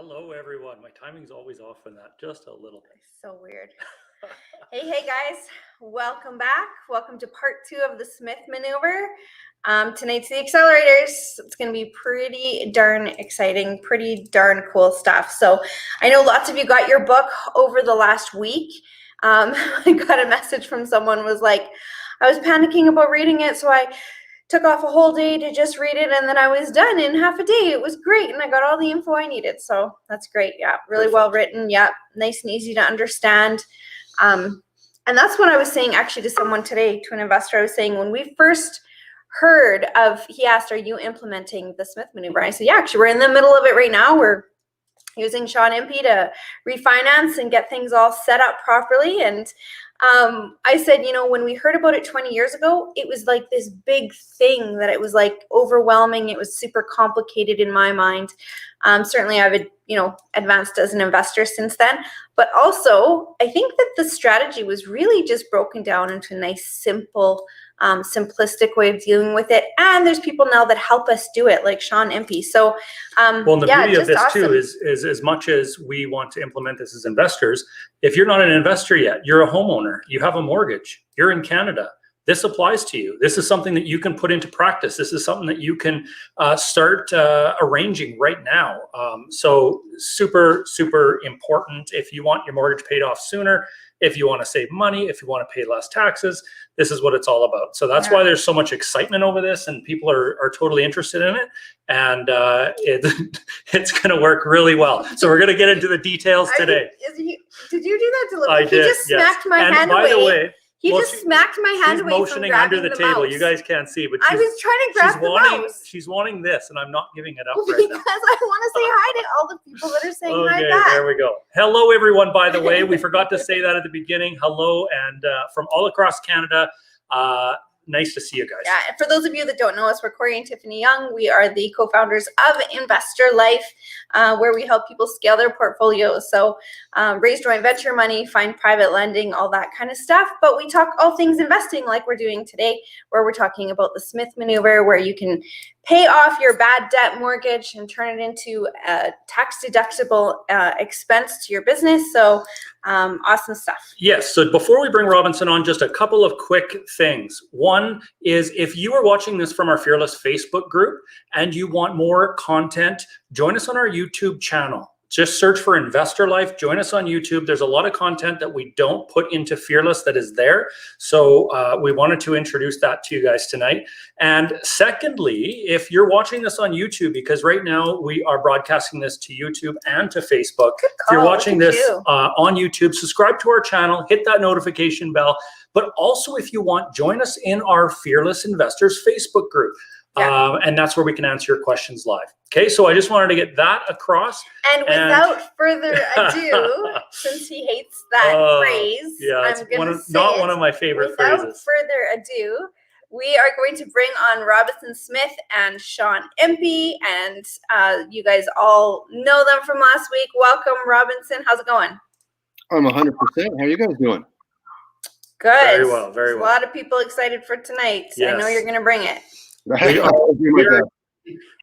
Hello, everyone. My timing's always off on that, just a little bit. So weird. Hey guys, welcome back. Welcome to part 2 of the Smith Maneuver. Tonight's the accelerators. It's going to be pretty darn exciting, pretty darn cool stuff. So I know lots of you got your book over the last week. I got a message from someone was like, I was panicking about reading it, so I took off a whole day to just read it, and then I was done in half a day. It was great, and I got all the info I needed. So that's great. Yeah, really well written. Yeah, nice and easy to understand. And that's what I was saying actually to someone today, to an investor. I was saying when we first heard of, he asked, are you implementing the Smith Maneuver? And I said, yeah, actually, we're in the middle of it right now. We're using Sean Impey to refinance and get things all set up properly. And I said, you know, when we heard about it 20 years ago, it was like this big thing that it was like overwhelming. It was super complicated in my mind. Certainly I've, advanced as an investor since then. But also, I think that the strategy was really just broken down into a nice, simple, simplistic way of dealing with it. And there's people now that help us do it, like Sean Impey. So, well, the beauty of this too is as much as we want to implement this as investors, if you're not an investor yet, you're a homeowner, you have a mortgage, you're in Canada, this applies to you. This is something that you can put into practice. This is something that you can start arranging right now. So super, super important if you want your mortgage paid off sooner, if you want to save money, if you want to pay less taxes, this is what it's all about. So that's why there's so much excitement over this, and people are totally interested in it. And it's going to work really well. So we're going to get into the details today. Did you do that deliberately? I did, he just smacked my hand away. By the way, he just smacked my hand away from motioning grabbing under the table. Mouse. You guys can't see, but I was trying to grab the mouse. She's wanting this, and I'm not giving it up right now. Because I want to say hi to all the people that are saying hi back. Okay, there we go. Hello, everyone, by the way. We forgot to say that at the beginning. Hello, and from all across Canada, nice to see you guys. Yeah, and for those of you that don't know us, we're Corey and Tiffany Young. We are the co-founders of Investor Life, where we help people scale their portfolios. So raise joint venture money, find private lending, all that kind of stuff. But we talk all things investing like we're doing today, where we're talking about the Smith Maneuver, where you can pay off your bad debt mortgage and turn it into a tax-deductible expense to your business. So awesome stuff. Yes. So before we bring Robinson on, just a couple of quick things. One is, if you are watching this from our Fearless Facebook group and you want more content, join us on our YouTube channel. Just search for Investor Life. Join us on YouTube. There's a lot of content that we don't put into Fearless that is there. So we wanted to introduce that to you guys tonight. And secondly, if you're watching this on YouTube, because right now we are broadcasting this to YouTube and to Facebook. If you're watching this on YouTube, subscribe to our channel, hit that notification bell. But also, if you want, join us in our Fearless Investors Facebook group. And that's where we can answer your questions live. Okay, so I just wanted to get that across. And without further ado, since he hates that phrase, I'm going to say not one of my favorite phrases. Without further ado, we are going to bring on Robinson Smith and Sean Impey, and you guys all know them from last week. Welcome, Robinson. How's it going? I'm 100%. How are you guys doing? Good. Very well, very well. A lot of people excited for tonight. So I know you're going to bring it.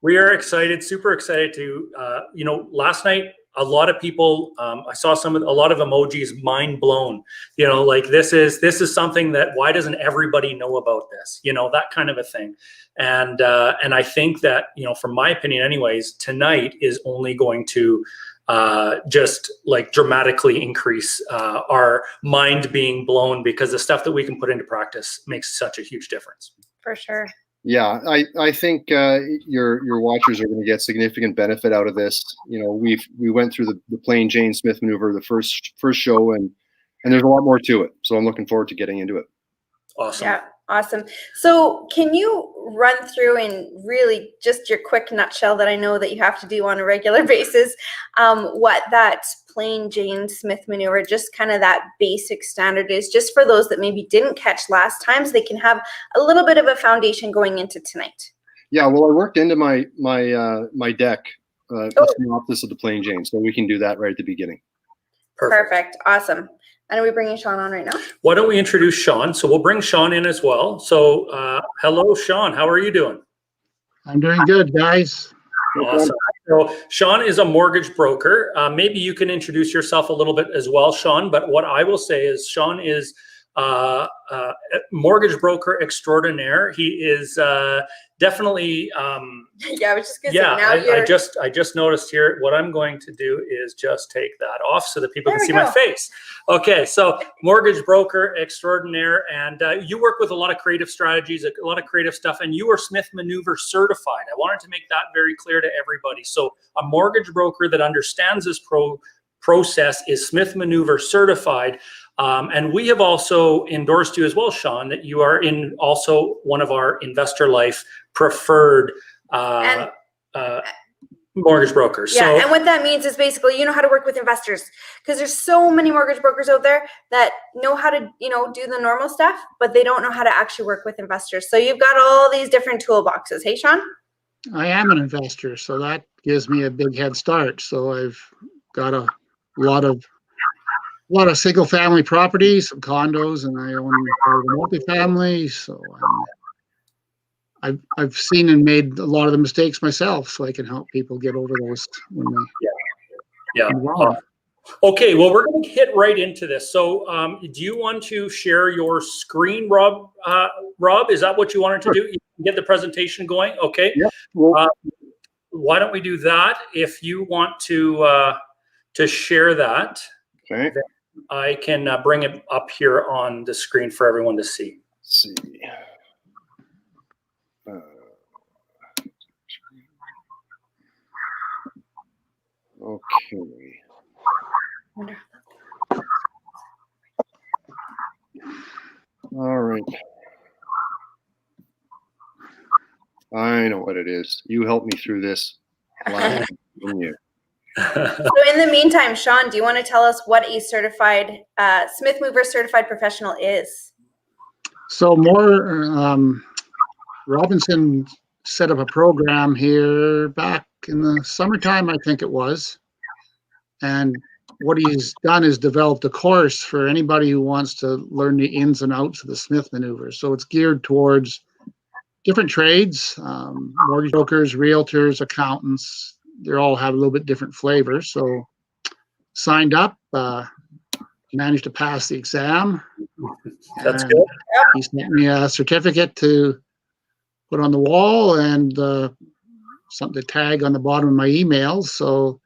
We are excited, super excited to, last night, a lot of people, I saw a lot of emojis, mind blown, like this is something that, why doesn't everybody know about this? That kind of a thing. And I think that, from my opinion anyways, tonight is only going to just like dramatically increase our mind being blown, because the stuff that we can put into practice makes such a huge difference. For sure. Yeah, I think your watchers are going to get significant benefit out of this. We went through the plain Jane Smith Maneuver, the first show, and there's a lot more to it. So I'm looking forward to getting into it. Awesome. Yeah, awesome. So can you run through in really just your quick nutshell that I know that you have to do on a regular basis, what that plain Jane Smith Maneuver, just kind of that basic standard is, just for those that maybe didn't catch last time, so they can have a little bit of a foundation going into tonight? Yeah, well, I worked into my deck, a synopsis of the plain Jane, so we can do that right at the beginning. Perfect. Awesome. And are we bringing Sean on right now? Why don't we introduce Sean? So we'll bring Sean in as well. So hello, Sean. How are you doing? I'm doing good, guys. Awesome. So Sean is a mortgage broker. Maybe you can introduce yourself a little bit as well, Sean. But what I will say is Sean is a mortgage broker extraordinaire. He is definitely. Yeah, I was just gonna Yeah, say. Now I just noticed here. What I'm going to do is just take that off so that people There can we see go. my face. Okay, so mortgage broker extraordinaire, and you work with a lot of creative strategies, a lot of creative stuff, and you are Smith Manoeuvre certified. I wanted to make that very clear to everybody. So a mortgage broker that understands this process is Smith Manoeuvre certified. And we have also endorsed you as well, Sean, that you are in also one of our Investor Life preferred mortgage brokers. Yeah, So, and what that means is basically you know how to work with investors, because there's so many mortgage brokers out there that know how to, do the normal stuff, but they don't know how to actually work with investors. So you've got all these different toolboxes. Hey, Sean? I am an investor, so that gives me a big head start. So I've got a lot of single family properties, some condos, and I own part of the multifamily. So I've seen and made a lot of the mistakes myself, so I can help people get over those when they yeah. go wrong. Okay, well, we're going to hit right into this. So, do you want to share your screen, Rob? Rob, is that what you wanted to do? You can get the presentation going? Okay. Yeah. Well, why don't we do that? If you want to share that, okay. then I can bring it up here on the screen for everyone to see. Let's see. Okay. All right. I know what it is. You helped me through this. Wow. You. So in the meantime, Sean, do you want to tell us what a certified Smith Manoeuvre certified professional is? So Robinson set up a program here back in the summertime, I think it was. And what he's done is developed a course for anybody who wants to learn the ins and outs of the Smith Manoeuvre. So it's geared towards different trades, mortgage brokers, realtors, accountants. They all have a little bit different flavors. So signed up, managed to pass the exam. That's And good. he sent me a certificate to put on the wall and something to tag on the bottom of my emails. So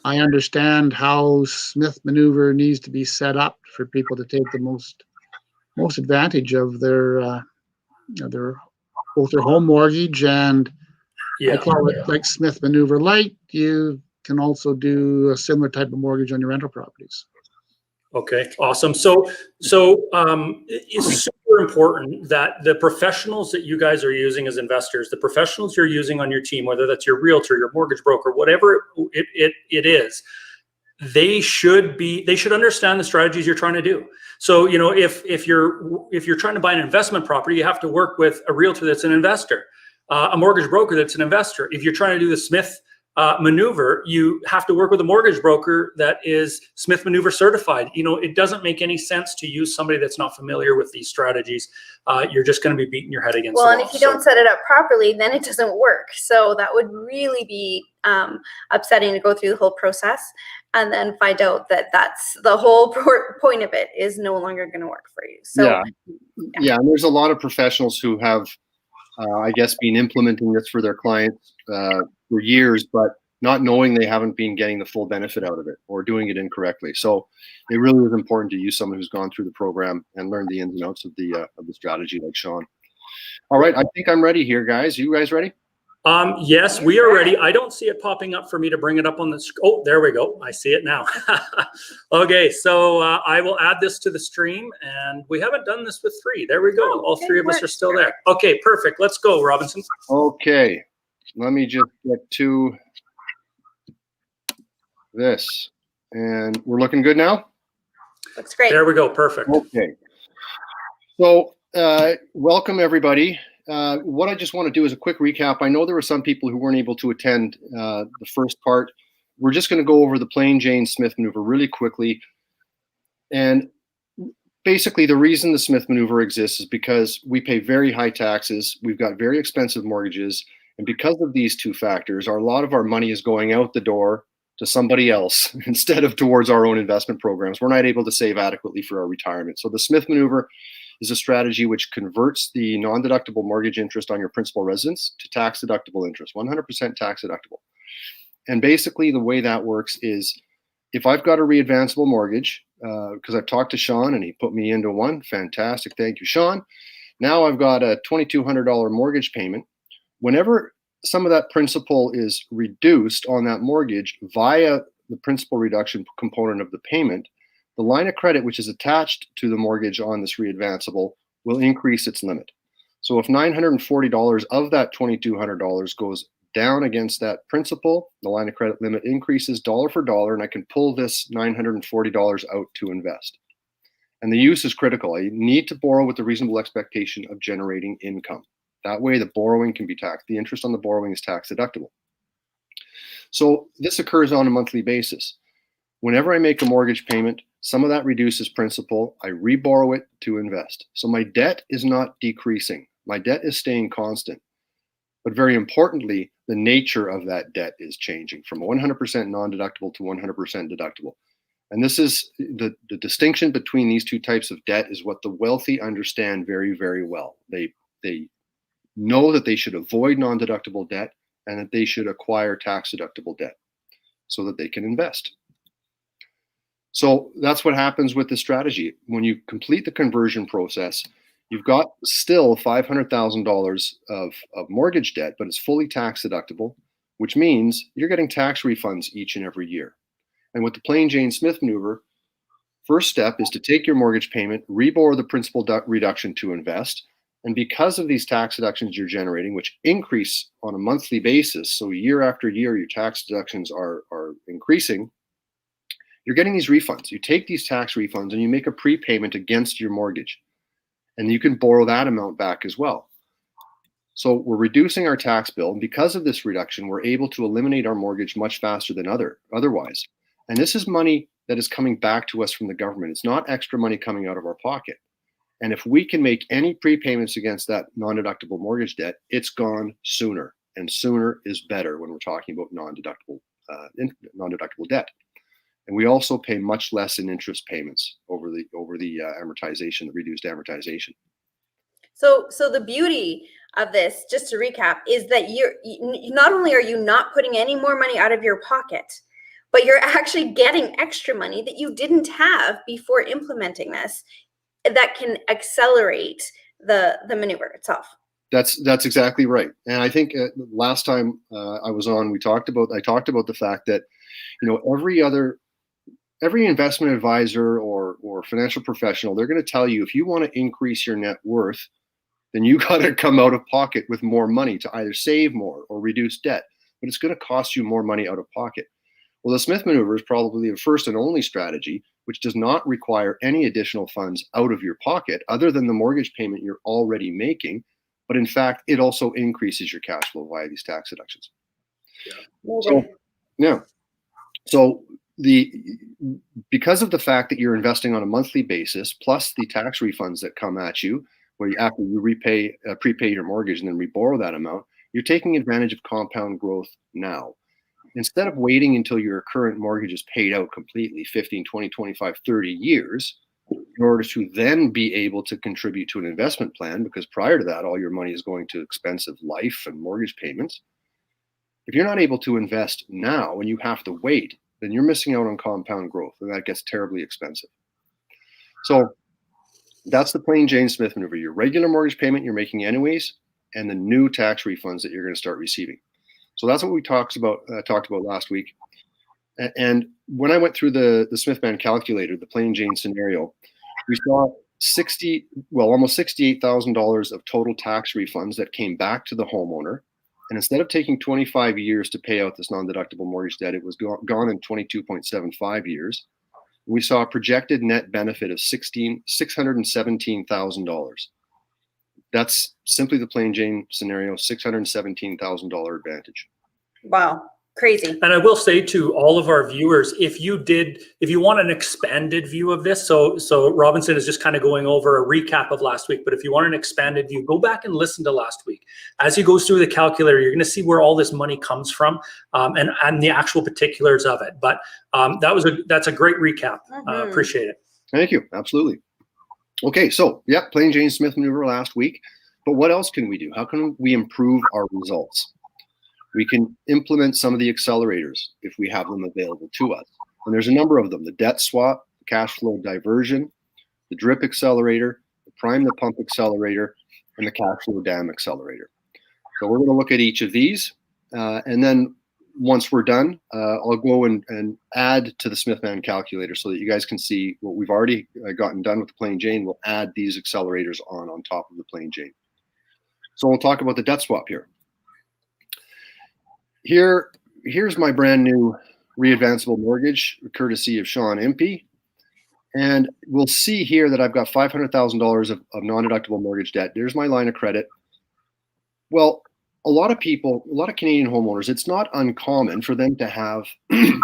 I understand how Smith Manoeuvre needs to be set up for people to take the most advantage of their both their home mortgage and I call it like Smith Manoeuvre Light. You can also do a similar type of mortgage on your rental properties. Okay, awesome. So it's super important that the professionals that you guys are using as investors, the professionals you're using on your team, whether that's your realtor, your mortgage broker, whatever it is, they should understand the strategies you're trying to do. So, if you're trying to buy an investment property, you have to work with a realtor that's an investor, a mortgage broker that's an investor. If you're trying to do the Smith Maneuver, you have to work with a mortgage broker that is Smith Manoeuvre certified. It doesn't make any sense to use somebody that's not familiar with these strategies. You're just going to be beating your head against the wall. Well, and if you don't set it up properly, then it doesn't work. So that would really be upsetting to go through the whole process and then find out that that's the whole point of it is no longer going to work for you. So yeah. And there's a lot of professionals who have, I guess, been implementing this for their clients for years, but not knowing they haven't been getting the full benefit out of it or doing it incorrectly. So it really is important to use someone who's gone through the program and learned the ins and outs of the strategy, like Sean. All right, I think I'm ready here, guys. You guys ready? Yes, we are ready. I don't see it popping up for me to bring it up on the screen. Oh, there we go. I see it now. Okay, so I will add this to the stream, and we haven't done this with three. There we go. All three of us are still there. Okay, perfect. Let's go, Robinson. Okay, let me just get to this, and we're looking good now. looks great. There we go. Perfect. Okay, so welcome everybody. What I just want to do is a quick recap. I know there were some people who weren't able to attend the first part. We're just going to go over the plain Jane Smith Maneuver really quickly. And basically the reason the Smith Maneuver exists is because we pay very high taxes. We've got very expensive mortgages, And because of these two factors, a lot of our money is going out the door to somebody else instead of towards our own investment programs. We're not able to save adequately for our retirement. So the Smith Maneuver is a strategy which converts the non-deductible mortgage interest on your principal residence to tax-deductible interest, 100% tax-deductible. And basically the way that works is if I've got a re-advanceable mortgage, because I've talked to Sean and he put me into one, fantastic, thank you, Sean. Now I've got a $2,200 mortgage payment. Whenever some of that principal is reduced on that mortgage via the principal reduction component of the payment, the line of credit which is attached to the mortgage on this re-advanceable will increase its limit. So if $940 of that $2,200 goes down against that principal, the line of credit limit increases dollar for dollar, and I can pull this $940 out to invest. And the use is critical. I need to borrow with the reasonable expectation of generating income. That way the borrowing can be taxed. The interest on the borrowing is tax deductible. So this occurs on a monthly basis. Whenever I make a mortgage payment, some of that reduces principal. I reborrow it to invest. So my debt is not decreasing. My debt is staying constant. But very importantly, the nature of that debt is changing from 100% non-deductible to 100% deductible. And this is the distinction between these two types of debt is what the wealthy understand very, very well. They know that they should avoid non-deductible debt and that they should acquire tax-deductible debt so that they can invest. So that's what happens with this strategy. When you complete the conversion process, you've got still $500,000 of mortgage debt, but it's fully tax deductible, which means you're getting tax refunds each and every year. And with the plain Jane Smith maneuver, first step is to take your mortgage payment, reborrow the principal reduction to invest. And because of these tax deductions you're generating, which increase on a monthly basis, so year after year, your tax deductions are increasing, you're getting these refunds. You take these tax refunds and you make a prepayment against your mortgage. And you can borrow that amount back as well. So we're reducing our tax bill. And because of this reduction, we're able to eliminate our mortgage much faster than otherwise. And this is money that is coming back to us from the government. It's not extra money coming out of our pocket. And if we can make any prepayments against that non-deductible mortgage debt, it's gone sooner. And sooner is better when we're talking about non-deductible debt. And we also pay much less in interest payments over the amortization, the reduced amortization. So the beauty of this, just to recap, is that you not only are you not putting any more money out of your pocket, but you're actually getting extra money that you didn't have before implementing this that can accelerate the maneuver itself. That's exactly right. And I think last time I was on, I talked about the fact that, every investment advisor or financial professional, they're going to tell you if you want to increase your net worth, then you got to come out of pocket with more money to either save more or reduce debt. But it's going to cost you more money out of pocket. Well, the Smith Maneuver is probably the first and only strategy which does not require any additional funds out of your pocket other than the mortgage payment you're already making. But in fact, it also increases your cash flow via these tax deductions. So because of the fact that you're investing on a monthly basis, plus the tax refunds that come at you, where after you prepay your mortgage and then reborrow that amount, you're taking advantage of compound growth now. Instead of waiting until your current mortgage is paid out completely, 15, 20, 25, 30 years, in order to then be able to contribute to an investment plan, because prior to that, all your money is going to expensive life and mortgage payments. If you're not able to invest now and you have to wait, then you're missing out on compound growth, and that gets terribly expensive. So that's the plain Jane Smith maneuver. Your regular mortgage payment you're making anyways, and the new tax refunds that you're going to start receiving. So that's what we talked about last week. And when I went through the Smith Man calculator, the plain Jane scenario, we saw almost $68,000 of total tax refunds that came back to the homeowner. And instead of taking 25 years to pay out this non-deductible mortgage debt, it was gone in 22.75 years. We saw a projected net benefit of $617,000. That's simply the plain Jane scenario, $617,000 advantage. Wow, Crazy. And I will say to all of our viewers, if you want an expanded view of this, so Robinson is just kind of going over a recap of last week, but if you want an expanded view, go back and listen to last week. As he goes through the calculator, you're going to see where all this money comes from, and the actual particulars of it. But that's a great recap. Appreciate it. Thank you. Absolutely. Okay, so yeah, plain Jane Smith maneuver last week. But what else can we do? How can we improve our results? We can implement some of the accelerators if we have them available to us. And there's a number of them: the debt swap, the cash flow diversion, the drip accelerator, the prime the pump accelerator, and the cash flow dam accelerator. So we're going to look at each of these. And then once we're done, I'll go and add to the Smith Man calculator so that you guys can see what we've already gotten done with the plain Jane. We'll add these accelerators on top of the plain Jane. So we'll talk about the debt swap here. Here's my brand new readvanceable mortgage, courtesy of Sean Impey. And we'll see here that I've got $500,000 of non-deductible mortgage debt. There's my line of credit. Well, a lot of Canadian homeowners, it's not uncommon for them to have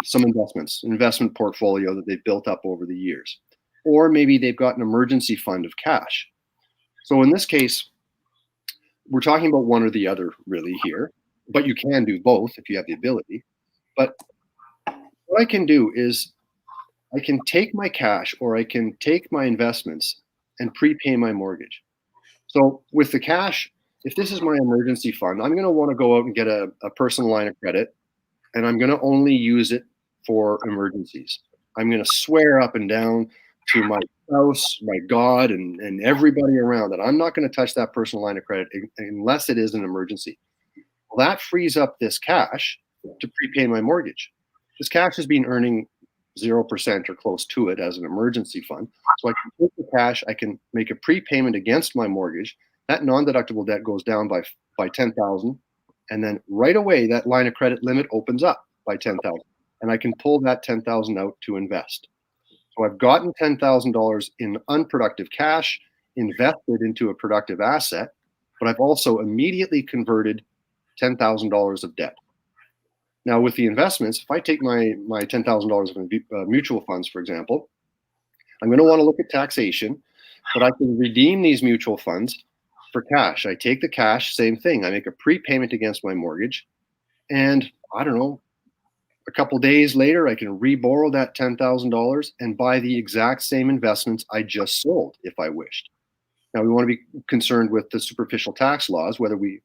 some investment portfolio that they've built up over the years. Or maybe they've got an emergency fund of cash. So in this case, we're talking about one or the other really here. But you can do both if you have the ability. But what I can do is I can take my cash or I can take my investments and prepay my mortgage. So with the cash, if this is my emergency fund, I'm going to want to go out and get a personal line of credit, and I'm going to only use it for emergencies. I'm going to swear up and down to my spouse, my God, and everybody around that I'm not going to touch that personal line of credit unless it is an emergency. Well, that frees up this cash to prepay my mortgage. This cash has been earning 0% or close to it as an emergency fund. So I can take the cash, I can make a prepayment against my mortgage. That non-deductible debt goes down by $10,000, and then right away that line of credit limit opens up by $10,000, and I can pull that $10,000 out to invest. So I've gotten $10,000 in unproductive cash, invested into a productive asset, but I've also immediately converted $10,000 of debt. Now with the investments, if I take my $10,000 of mutual funds, for example, I'm going to want to look at taxation, but I can redeem these mutual funds for cash. I take the cash, same thing. I make a prepayment against my mortgage, and I don't know, a couple days later, I can reborrow that $10,000 and buy the exact same investments I just sold if I wished. Now we want to be concerned with the superficial tax laws, whether we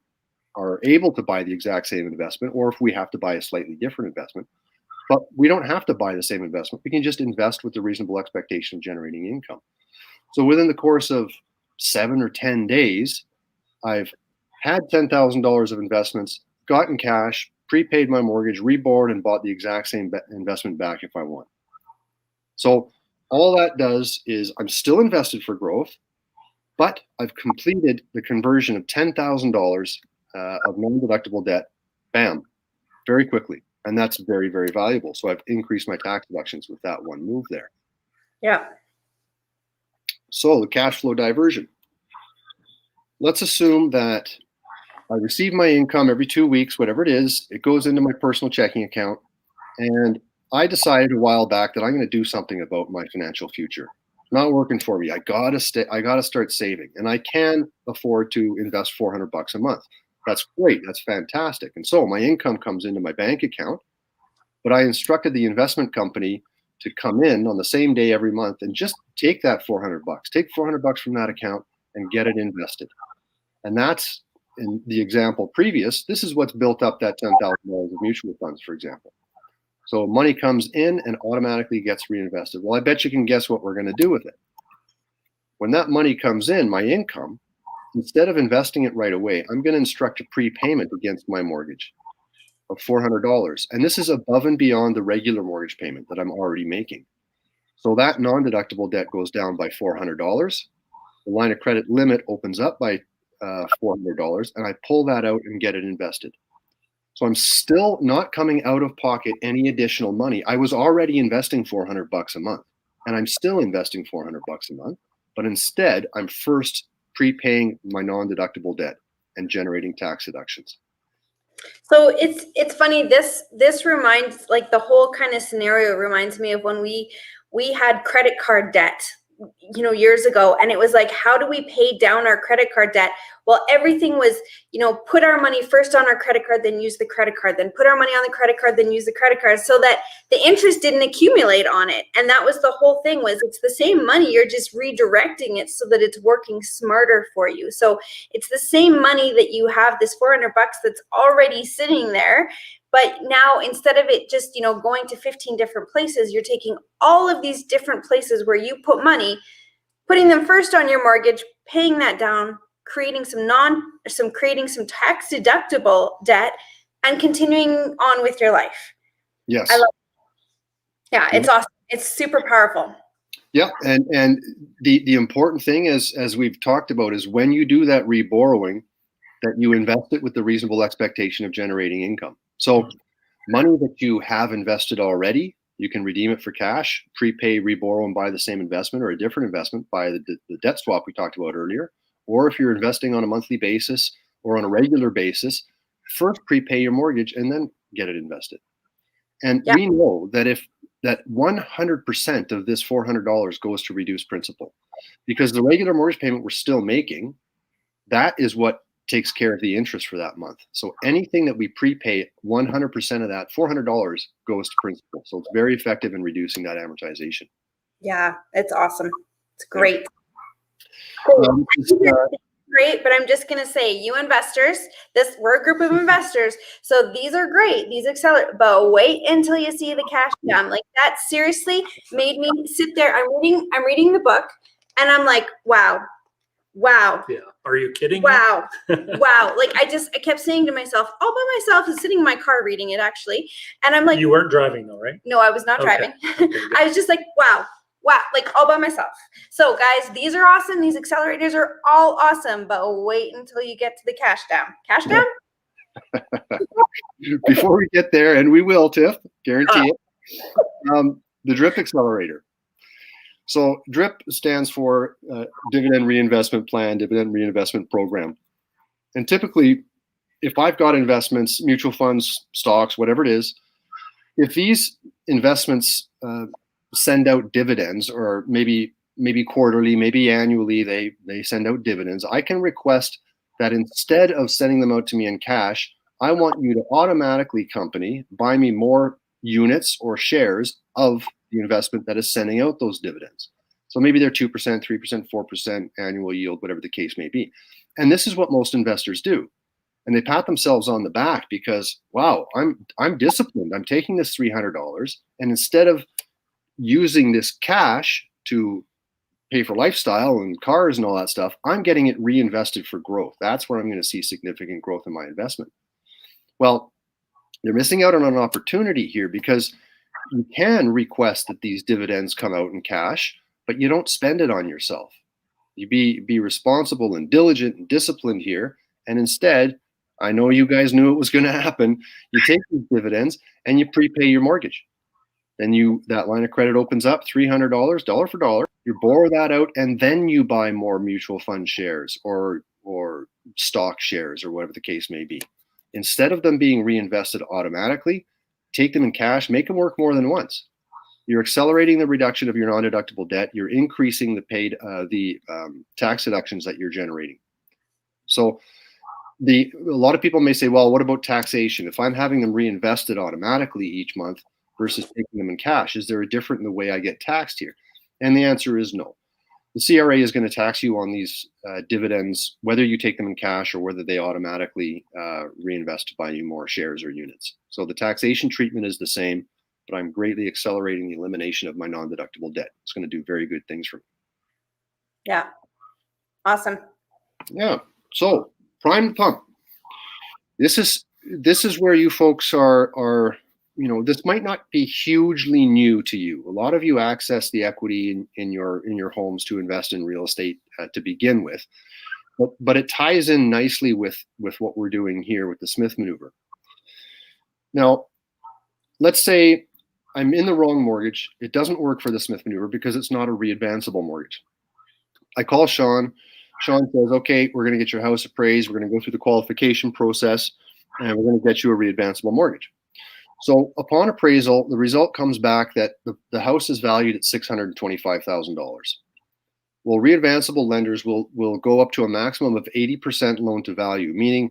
are able to buy the exact same investment or if we have to buy a slightly different investment. But we don't have to buy the same investment. We can just invest with the reasonable expectation of generating income. So within the course of 7 or 10 days, I've had $10,000 of investments, gotten cash, prepaid my mortgage, reborrowed, and bought the exact same investment back if I want. So all that does is I'm still invested for growth, but I've completed the conversion of $10,000 of non-deductible debt, bam, very quickly. And that's very, very valuable. So I've increased my tax deductions with that one move there. Yeah. So the cash flow diversion. Let's assume that I receive my income every 2 weeks, whatever it is, it goes into my personal checking account. And I decided a while back that I'm going to do something about my financial future. Not working for me. I gotta start saving, and I can afford to invest $400 a month. That's great. That's fantastic. And so my income comes into my bank account, but I instructed the investment company to come in on the same day every month and just take that $400. Take $400 from that account and get it invested. And that's, in the example previous, this is what's built up that $10,000 of mutual funds, for example. So money comes in and automatically gets reinvested. Well, I bet you can guess what we're going to do with it. When that money comes in, my income, instead of investing it right away, I'm going to instruct a prepayment against my mortgage of $400. And this is above and beyond the regular mortgage payment that I'm already making. So that non-deductible debt goes down by $400. The line of credit limit opens up by $400, and I pull that out and get it invested. So I'm still not coming out of pocket any additional money. I was already investing $400 a month, and I'm still investing $400 a month, but instead I'm first prepaying my non-deductible debt and generating tax deductions. So it's funny. This reminds, like, the whole kind of scenario reminds me of when we had credit card debt, years ago, and it was like, how do we pay down our credit card debt? Well, everything was, put our money first on our credit card, then use the credit card, then put our money on the credit card, then use the credit card, so that the interest didn't accumulate on it. And that was the whole thing, was it's the same money, you're just redirecting it so that it's working smarter for you. So it's the same money that you have, this $400 that's already sitting there. But now, instead of it just, going to 15 different places, you're taking all of these different places where you put money, putting them first on your mortgage, paying that down, creating some tax deductible debt, and continuing on with your life. Yes. I love it. Yeah, it's awesome. It's super powerful. Yeah, and the important thing is, as we've talked about, is when you do that reborrowing, that you invest it with the reasonable expectation of generating income. So money that you have invested already, you can redeem it for cash, prepay, reborrow, and buy the same investment or a different investment by the debt swap we talked about earlier. Or if you're investing on a monthly basis or on a regular basis, first prepay your mortgage and then get it invested. And we know that that 100% of this $400 goes to reduce principal, because the regular mortgage payment we're still making, that is what takes care of the interest for that month. So anything that we prepay, 100% of that $400 goes to principal. So it's very effective in reducing that amortization. Yeah, it's awesome. It's great. Great, but I'm just going to say, you investors, we're a group of investors, so these are great, these accelerate, but wait until you see the cash down. Like, that seriously made me sit there. I'm reading the book, and I'm like, wow. Yeah. Are you kidding? Wow. Wow. Like, I kept saying to myself, all by myself, and sitting in my car reading it, actually. And I'm like, you weren't driving though, right? No, I was not driving. I was just like, wow, like, all by myself. So guys, these are awesome. These accelerators are all awesome, but wait until you get to the cash down. Cash down? Before we get there, and we will, Tiff, guarantee it, the DRIP accelerator. So DRIP stands for Dividend Reinvestment Plan, Dividend Reinvestment Program. And typically, if I've got investments, mutual funds, stocks, whatever it is, if these investments send out dividends, or maybe quarterly, maybe annually, they send out dividends, I can request that instead of sending them out to me in cash, I want you to automatically, company, buy me more units or shares of the investment that is sending out those dividends. So maybe they're 2%, 3%, 4% annual yield, whatever the case may be. And this is what most investors do. And they pat themselves on the back because, wow, I'm disciplined. I'm taking this $300, and instead of using this cash to pay for lifestyle and cars and all that stuff, I'm getting it reinvested for growth. That's where I'm going to see significant growth in my investment. Well, they're missing out on an opportunity here, because you can request that these dividends come out in cash, but you don't spend it on yourself. You be responsible and diligent and disciplined here. And instead, I know you guys knew it was going to happen. You take these dividends and you prepay your mortgage. Then that line of credit opens up, $300, dollar for dollar. You borrow that out, and then you buy more mutual fund shares or stock shares, or whatever the case may be. Instead of them being reinvested automatically, take them in cash, make them work more than once. You're accelerating the reduction of your non-deductible debt. You're increasing the tax deductions that you're generating. So a lot of people may say, well, what about taxation? If I'm having them reinvested automatically each month versus taking them in cash, is there a difference in the way I get taxed here? And the answer is no. The CRA is going to tax you on these dividends, whether you take them in cash or whether they automatically reinvest to buy you more shares or units. So the taxation treatment is the same, but I'm greatly accelerating the elimination of my non-deductible debt. It's going to do very good things for me. Yeah. Awesome. Yeah. So prime the pump. This is where you folks are. This might not be hugely new to you. A lot of you access the equity in your homes to invest in real estate to begin with, but it ties in nicely with what we're doing here with the Smith Manoeuvre. Now, let's say I'm in the wrong mortgage. It doesn't work for the Smith Manoeuvre because it's not a readvanceable mortgage. I call Sean. Sean says, okay, we're going to get your house appraised. We're going to go through the qualification process. and we're going to get you a readvanceable mortgage. So upon appraisal, the result comes back that the house is valued at $625,000. Well, readvanceable lenders will go up to a maximum of 80% loan to value, meaning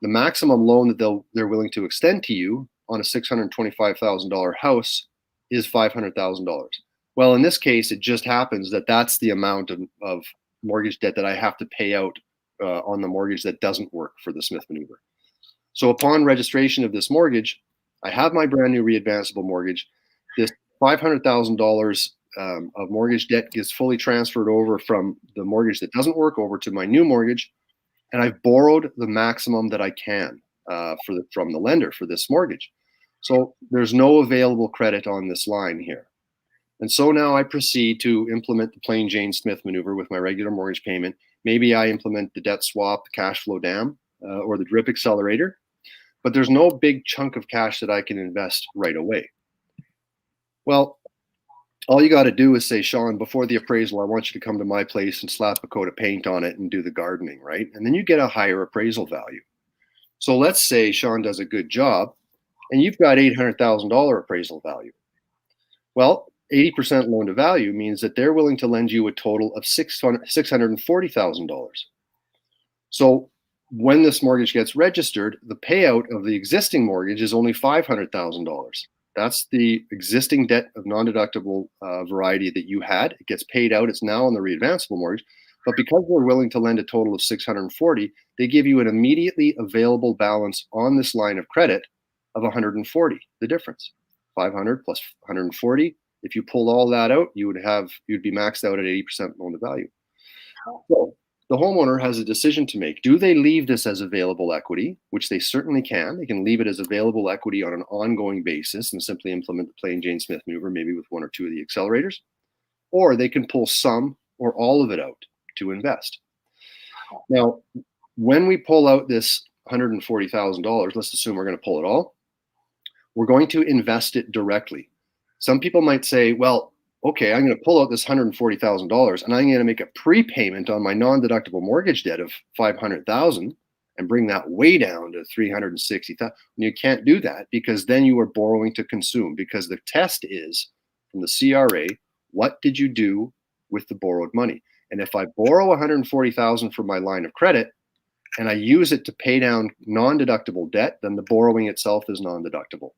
the maximum loan that they're willing to extend to you on a $625,000 house is $500,000. Well, in this case, it just happens that that's the amount of mortgage debt that I have to pay out on the mortgage that doesn't work for the Smith Maneuver. So upon registration of this mortgage, I have my brand new readvanceable mortgage. This $500,000 of mortgage debt gets fully transferred over from the mortgage that doesn't work over to my new mortgage, and I've borrowed the maximum that I can from the lender for this mortgage. So there's no available credit on this line here. And so now I proceed to implement the plain Jane Smith maneuver with my regular mortgage payment. Maybe I implement the debt swap, the cash flow dam, or the drip accelerator, but there's no big chunk of cash that I can invest right away. Well, all you got to do is say, Sean, before the appraisal, I want you to come to my place and slap a coat of paint on it and do the gardening, right? And then you get a higher appraisal value. So let's say Sean does a good job and you've got $800,000 appraisal value. Well, 80% loan to value means that they're willing to lend you a total of $640,000. So when this mortgage gets registered, the payout of the existing mortgage is only $500,000. That's the existing debt of non-deductible variety that you had. It gets paid out. It's now on the readvanceable mortgage. But because we're willing to lend a total of $640, they give you an immediately available balance on this line of credit of $140, the difference. 500 plus 140. If you pulled all that out, you'd be maxed out at 80% loan to value. So the homeowner has a decision to make. Do they leave this as available equity, which they certainly can. They can leave it as available equity on an ongoing basis and simply implement the plain Jane Smith maneuver, maybe with one or two of the accelerators, or they can pull some or all of it out to invest. Now, when we pull out this $140,000, let's assume we're going to pull it all, we're going to invest it directly. Some people might say, well, okay, I'm going to pull out this $140,000 and I'm going to make a prepayment on my non-deductible mortgage debt of $500,000 and bring that way down to $360,000. You can't do that because then you are borrowing to consume, because the test is from the CRA, what did you do with the borrowed money? And if I borrow $140,000 for my line of credit and I use it to pay down non-deductible debt, then the borrowing itself is non-deductible.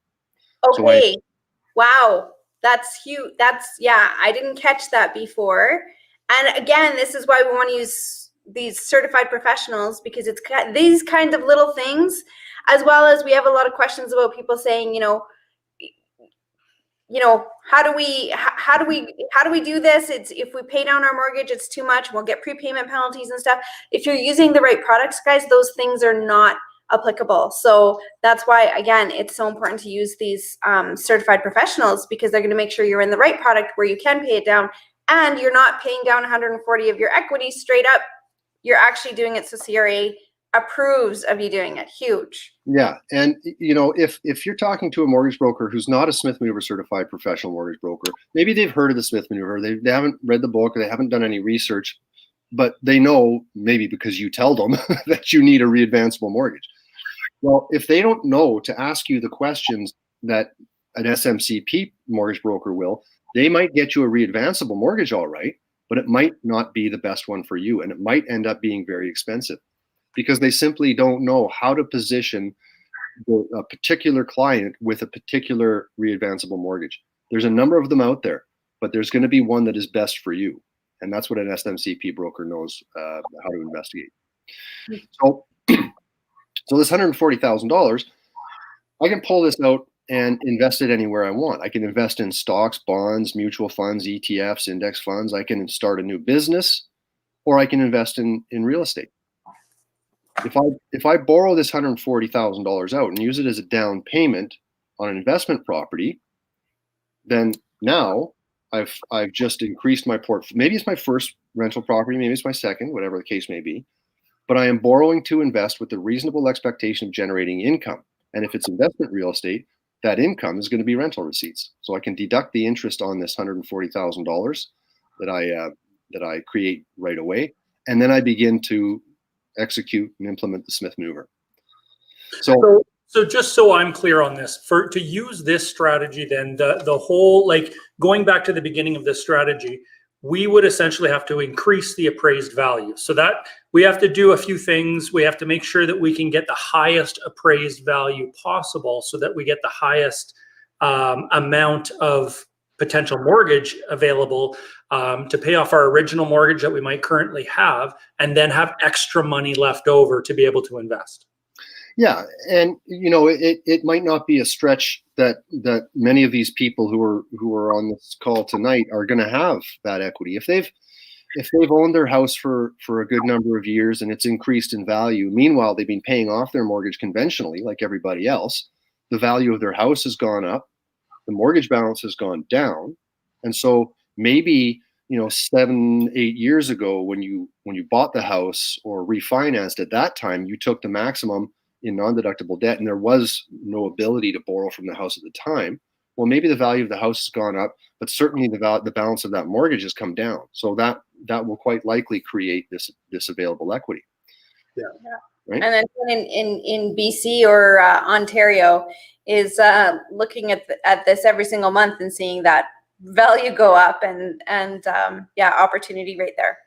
Okay. So wow. That's huge. Yeah, I didn't catch that before. And again, this is why we want to use these certified professionals, because it's these kinds of little things, as well as we have a lot of questions about people saying, how do we do this? It's if we pay down our mortgage, it's too much. We'll get prepayment penalties and stuff. If you're using the right products, guys, those things are not applicable. So that's why, again, it's so important to use these certified professionals, because they're going to make sure you're in the right product where you can pay it down and you're not paying down 140 of your equity straight up. You're actually doing it so CRA approves of you doing it. Huge. Yeah. And if you're talking to a mortgage broker who's not a Smith Manoeuvre certified professional mortgage broker, maybe they've heard of the Smith Manoeuvre, they haven't read the book, or they haven't done any research, but they know, maybe because you tell them, that you need a readvanceable mortgage. Well, if they don't know to ask you the questions that an SMCP mortgage broker will, they might get you a readvanceable mortgage, all right, but it might not be the best one for you, and it might end up being very expensive because they simply don't know how to position a particular client with a particular readvanceable mortgage. There's a number of them out there, but there's going to be one that is best for you, and that's what an SMCP broker knows how to investigate. So this $140,000, I can pull this out and invest it anywhere I want. I can invest in stocks, bonds, mutual funds, ETFs, index funds. I can start a new business, or I can invest in real estate. If I borrow this $140,000 out and use it as a down payment on an investment property, then now I've just increased my portfolio. Maybe it's my first rental property, maybe it's my second, whatever the case may be. But I am borrowing to invest with a reasonable expectation of generating income. And if it's investment real estate, that income is going to be rental receipts. So I can deduct the interest on this $140,000 that I create right away. And then I begin to execute and implement the Smith Manoeuvre. So just so I'm clear on this, to use this strategy, then the whole, like, going back to the beginning of this strategy, we would essentially have to increase the appraised value. So that we have to do a few things. We have to make sure that we can get the highest appraised value possible so that we get the highest amount of potential mortgage available to pay off our original mortgage that we might currently have, and then have extra money left over to be able to invest. Yeah, and it might not be a stretch that many of these people who are on this call tonight are going to have that equity. If they've owned their house for a good number of years and it's increased in value, meanwhile they've been paying off their mortgage conventionally like everybody else, the value of their house has gone up, the mortgage balance has gone down, and so maybe 7-8 years ago when you bought the house or refinanced at that time, you took the maximum in non-deductible debt and there was no ability to borrow from the house at the time. Well, maybe the value of the house has gone up, but certainly the balance of that mortgage has come down. So that will quite likely create this available equity. Yeah. Right? And then in BC or Ontario is looking at this every single month and seeing that value go up and opportunity right there.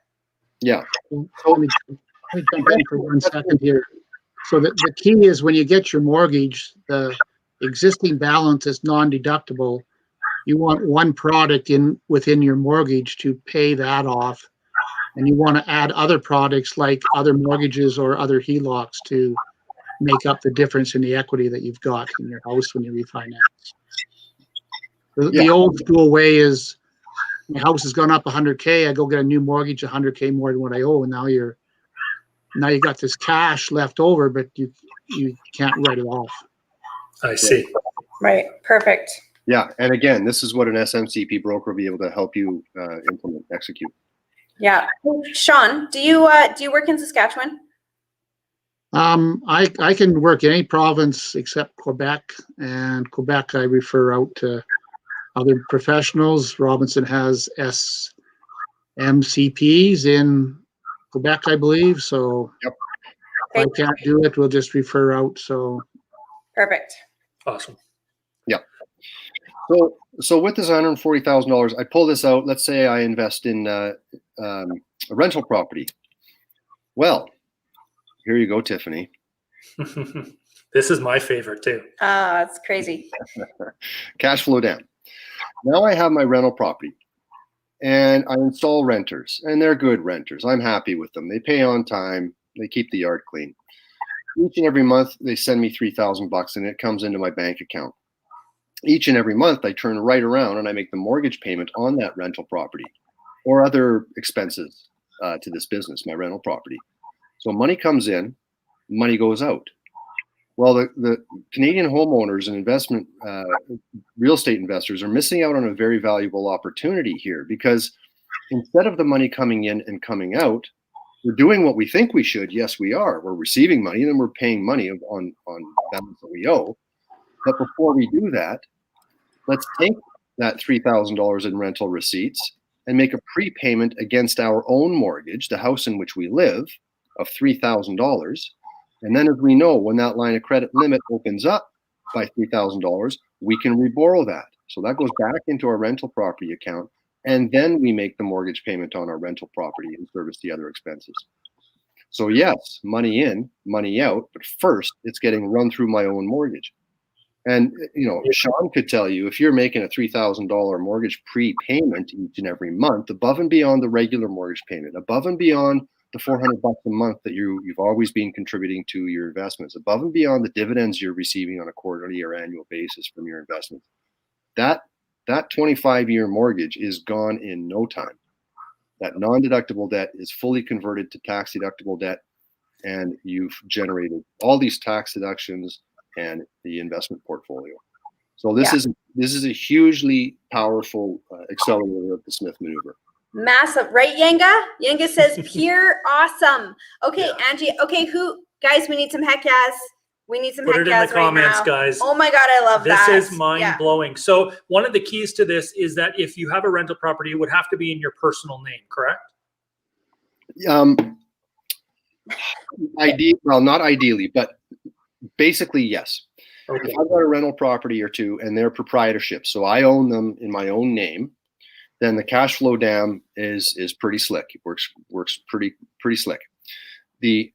Yeah. Let me jump in for 1 second here. So the key is when you get your mortgage, the existing balance is non-deductible. You want one product within your mortgage to pay that off. And you want to add other products like other mortgages or other HELOCs to make up the difference in the equity that you've got in your house when you refinance. The old school way is my house has gone up 100K. I go get a new mortgage, 100K more than what I owe, and now you got this cash left over, but you can't write it off. I see. Right. Perfect. Yeah, and again, this is what an SMCP broker will be able to help you execute. Yeah. Sean, do you work in Saskatchewan? I can work in any province except Quebec, and Quebec I refer out to other professionals. Robinson has SMCPs in Quebec, I believe. So yep. If I can't do it, we'll just refer out. So perfect. Awesome. Yeah. So with this $140,000, I pull this out. Let's say I invest in a rental property. Well, here you go, Tiffany. This is my favorite too. That's crazy. Cash flow down. Now I have my rental property and I install renters, and they're good renters. I'm happy with them. They pay on time. They keep the yard clean. Each and every month they send me $3,000 and it comes into my bank account. Each and every month I turn right around and I make the mortgage payment on that rental property or other expenses to this business, my rental property. So money comes in, money goes out. Well, the Canadian homeowners and investment real estate investors are missing out on a very valuable opportunity here, because instead of the money coming in and coming out, we're doing what we think we should. Yes, we are. We're receiving money and then we're paying money on balance that we owe. But before we do that, let's take that $3,000 in rental receipts and make a prepayment against our own mortgage, the house in which we live, of $3,000. And then, as we know, when that line of credit limit opens up by $3,000, we can reborrow that. So that goes back into our rental property account. And then we make the mortgage payment on our rental property and service the other expenses. So yes, money in, money out, but first it's getting run through my own mortgage. And, Sean could tell you, if you're making a $3,000 mortgage prepayment each and every month, above and beyond the regular mortgage payment, above and beyond the $400 a month that you've always been contributing to your investments, above and beyond the dividends you're receiving on a quarterly or annual basis from your investments, that 25-year mortgage is gone in no time. That non-deductible debt is fully converted to tax-deductible debt, and you've generated all these tax deductions and the investment portfolio. So this is a hugely powerful accelerator of the Smith Manoeuvre. Massive, right, Yenga? Yenga says pure awesome. Okay, Yeah. Angie. Okay, guys, we need some heck yes. We need some Put heck it in yes the comments, right now. guys. Oh my God, I love that. This is mind-blowing. So one of the keys to this is that if you have a rental property, it would have to be in your personal name, correct? Well, not ideally, but Basically, yes. Okay. If I've got a rental property or two and they're proprietorships, so I own them in my own name, then the cash flow dam is pretty slick. It works pretty slick. The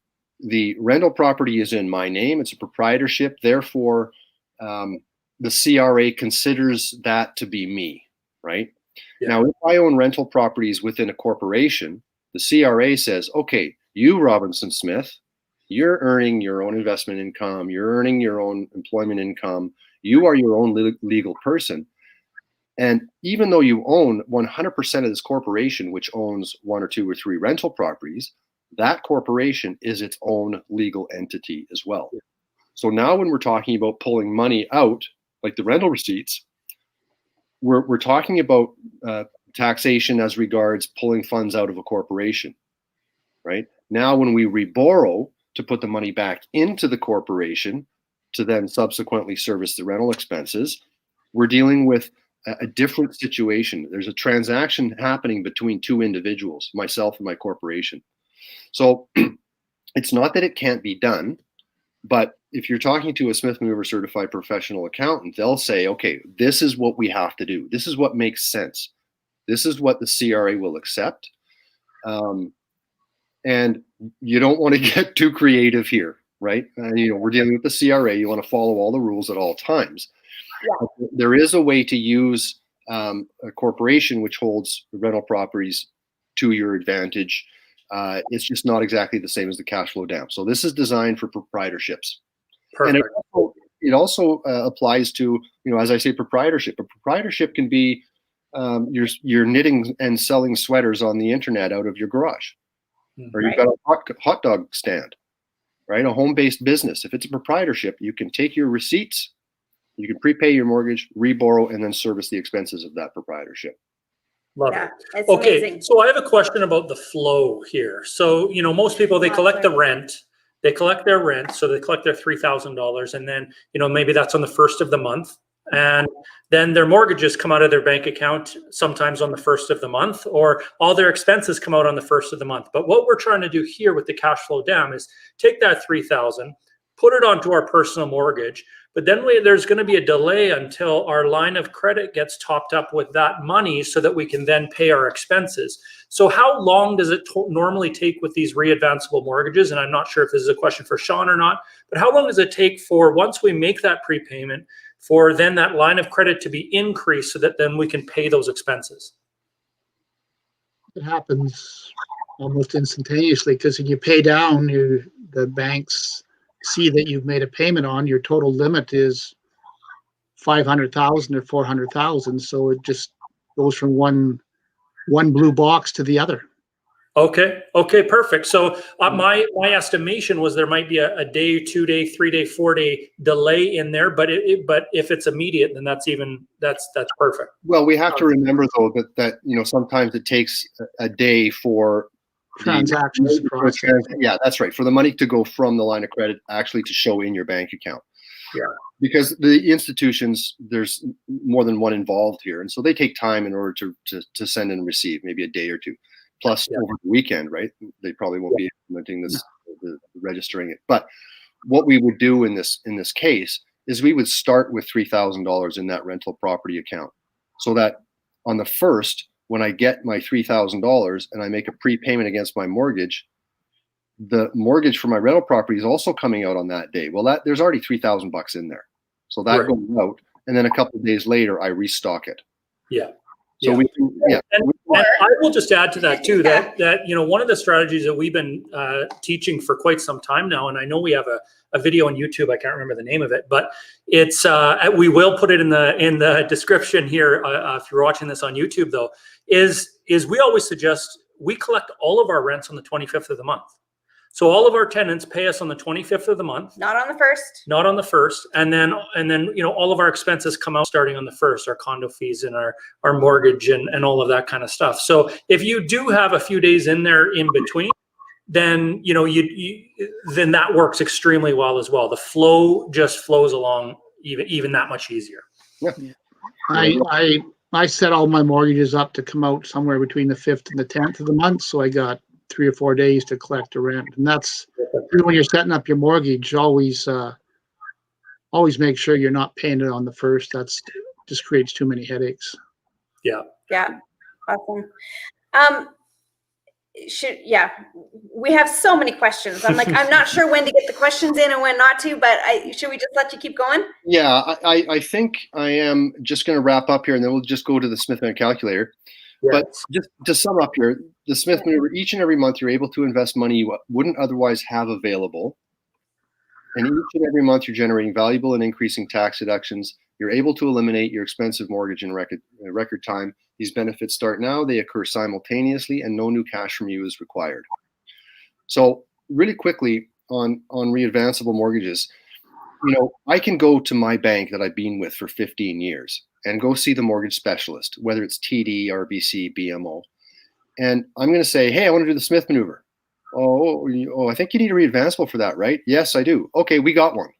rental property is in my name. It's a proprietorship. Therefore, the CRA considers that to be me, right? Yeah. Now, if I own rental properties within a corporation, the CRA says, okay, you, Robinson Smith, you're earning your own investment income. You're earning your own employment income. You are your own legal person. And even though you own 100% of this corporation, which owns 1 or 2 or 3 rental properties, that corporation is its own legal entity as well. So now when we're talking about pulling money out, like the rental receipts, we're talking about taxation as regards pulling funds out of a corporation, right? Now when we reborrow to put the money back into the corporation to then subsequently service the rental expenses, we're dealing with a different situation. There's a transaction happening between 2 individuals, myself and my corporation. So it's not that it can't be done, but if you're talking to a Smith Manoeuvre certified professional accountant, they'll say, okay, this is what we have to do. This is what makes sense. This is what the CRA will accept. And you don't want to get too creative here, right? We're dealing with the CRA. You want to follow all the rules at all times. Yeah. There is a way to use a corporation which holds rental properties to your advantage. It's just not exactly the same as the cash flow dam. So this is designed for proprietorships. Perfect. And it also applies to, as I say, proprietorship. A proprietorship can be you're knitting and selling sweaters on the internet out of your garage. Or you've got a hot dog stand, right? A home-based business. If it's a proprietorship, you can take your receipts, you can prepay your mortgage, reborrow, and then service the expenses of that proprietorship. Love it. Okay, amazing. So I have a question about the flow here. So, most people, they collect the rent. They collect their rent, so they collect their $3,000, and then, maybe that's on the 1st of the month. And then their mortgages come out of their bank account sometimes on the 1st of the month, or all their expenses come out on the 1st of the month. But what we're trying to do here with the cash flow dam is take that $3,000, put it onto our personal mortgage, but then there's going to be a delay until our line of credit gets topped up with that money so that we can then pay our expenses. So how long does it normally take with these readvanceable mortgages? And I'm not sure if this is a question for Sean or not, but how long does it take for, once we make that prepayment, for then that line of credit to be increased so that then we can pay those expenses? It happens almost instantaneously, because if you pay down, the banks see that you've made a payment on, your total limit is 500,000 or 400,000. So it just goes from one blue box to the other. Okay, perfect. So my estimation was there might be a day, 2 day, 3 day, 4 day delay in there, but if it's immediate, then that's perfect. Well, we have to remember though that sometimes it takes a day for transactions. Yeah, that's right. For the money to go from the line of credit actually to show in your bank account. Yeah. Because the institutions, there's more than one involved here, and so they take time in order to send and receive, maybe a day or two. Plus over the weekend, right? They probably won't be implementing this, registering it. But what we would do in this case is we would start with $3,000 in that rental property account, so that on the 1st, when I get my $3,000 and I make a prepayment against my mortgage, the mortgage for my rental property is also coming out on that day. Well, there's already $3,000 in there, so that goes out, and then a couple of days later I restock it. Yeah. So we can, and I will just add to that too, that one of the strategies that we've been teaching for quite some time now, and I know we have a video on YouTube, I can't remember the name of it, but it's we will put it in the description here if you're watching this on YouTube though, is we always suggest we collect all of our rents on the 25th of the month. So all of our tenants pay us on the 25th of the month. Not on the 1st. Not on the 1st. And then all of our expenses come out starting on the 1st, our condo fees and our mortgage and all of that kind of stuff. So if you do have a few days in there in between, then then that works extremely well as well. The flow just flows along even that much easier. Yeah. I set all my mortgages up to come out somewhere between the 5th and the 10th of the month, so I got 3 or 4 days to collect the rent. And that's when you're setting up your mortgage, always always make sure you're not paying it on the first. That's just creates too many headaches. Yeah. Yeah. Awesome. We have so many questions. I'm not sure when to get the questions in and when not to, but should we just let you keep going? Yeah, I think I am just going to wrap up here, and then we'll just go to the Smith Manoeuvre calculator. Yes. But just to sum up here, the Smith Manoeuvre, each and every month you're able to invest money you wouldn't otherwise have available. And each and every month you're generating valuable and increasing tax deductions. You're able to eliminate your expensive mortgage in record time. These benefits start now, they occur simultaneously, and no new cash from you is required. So really quickly on readvanceable mortgages, I can go to my bank that I've been with for 15 years and go see the mortgage specialist, whether it's TD, RBC, BMO. And I'm going to say, hey, I want to do the Smith Manoeuvre. Oh, I think you need a readvanceable for that, right? Yes, I do. Okay, we got one.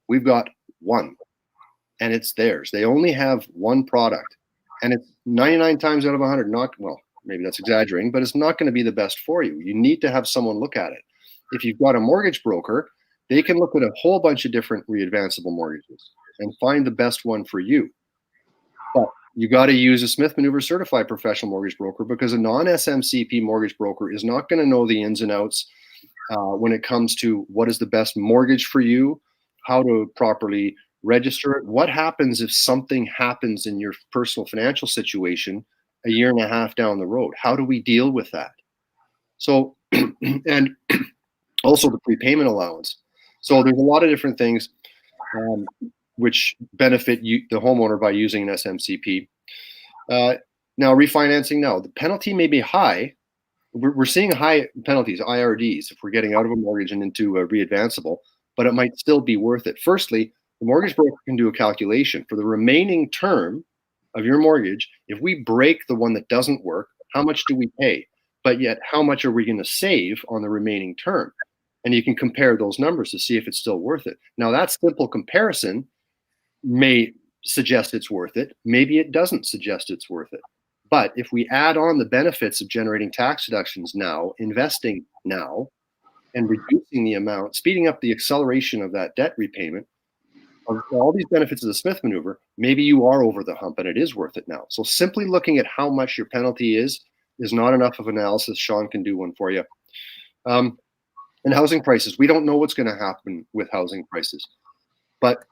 We've got one. And it's theirs. They only have one product. And it's 99 times out of 100, maybe that's exaggerating, but it's not going to be the best for you. You need to have someone look at it. If you've got a mortgage broker, they can look at a whole bunch of different readvanceable mortgages and find the best one for you. But you got to use a Smith Manoeuvre certified professional mortgage broker, because a non-SMCP mortgage broker is not going to know the ins and outs when it comes to what is the best mortgage for you, how to properly register it. What happens if something happens in your personal financial situation a year and a half down the road? How do we deal with that? So, and also the prepayment allowance. So there's a lot of different things which benefit you, the homeowner, by using an SMCP. Now, refinancing now, the penalty may be high. We're seeing high penalties, IRDs, if we're getting out of a mortgage and into a readvanceable, but it might still be worth it. Firstly, the mortgage broker can do a calculation for the remaining term of your mortgage. If we break the one that doesn't work, how much do we pay? But yet, how much are we going to save on the remaining term? And you can compare those numbers to see if it's still worth it. Now, that simple comparison may suggest it's worth it. Maybe it doesn't suggest it's worth it. But if we add on the benefits of generating tax deductions now, investing now, and reducing the amount, speeding up the acceleration of that debt repayment, of all these benefits of the Smith Manoeuvre, maybe you are over the hump and it is worth it now. So simply looking at how much your penalty is not enough of analysis. Sean can do one for you. And housing prices, we don't know what's going to happen with housing prices. But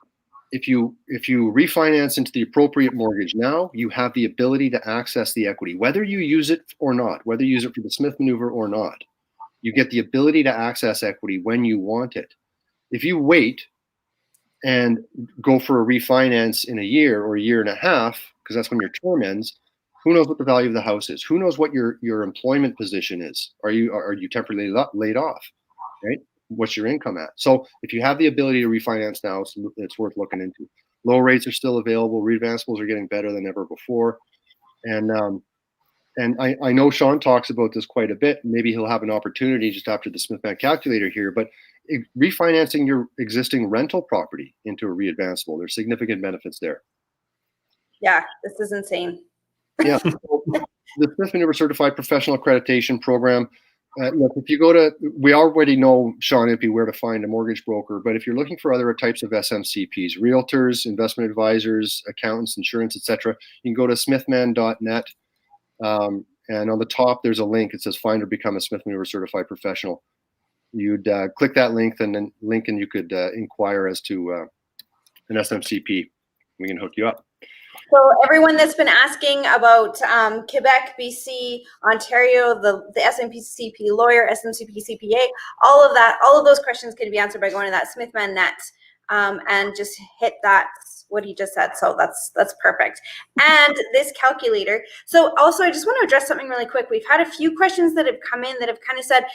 if you refinance into the appropriate mortgage now, you have the ability to access the equity, whether you use it or not, whether you use it for the Smith Manoeuvre or not. You get the ability to access equity when you want it. If you wait and go for a refinance in a year or a year and a half, because that's when your term ends, who knows what the value of the house is? Who knows what your employment position is? Are you temporarily laid off? Right? What's your income at? So if you have the ability to refinance now, it's worth looking into. Low rates are still available. Readvanceables are getting better than ever before. And I know Sean talks about this quite a bit. Maybe he'll have an opportunity just after the Smith Manoeuvre calculator here, but refinancing your existing rental property into a readvanceable, there's significant benefits there. Yeah, this is insane. Yeah. So the Smith Manoeuvre Certified Professional Accreditation Program, look, if you go to, we already know, Sean Impey, where to find a mortgage broker, but if you're looking for other types of SMCPs, realtors, investment advisors, accountants, insurance, etc., you can go to smithman.net. And on the top, there's a link. It says find or become a Smith Manoeuvre Certified Professional. You'd click that link and you could inquire as to an SMCP. We can hook you up. So everyone that's been asking about Quebec, BC, Ontario, the SMCP lawyer, SMCP CPA, all of those questions can be answered by going to that Smithman net and just hit that, what he just said. So that's perfect. And this calculator. So also, I just want to address something really quick. We've had a few questions that have come in that have kind of said,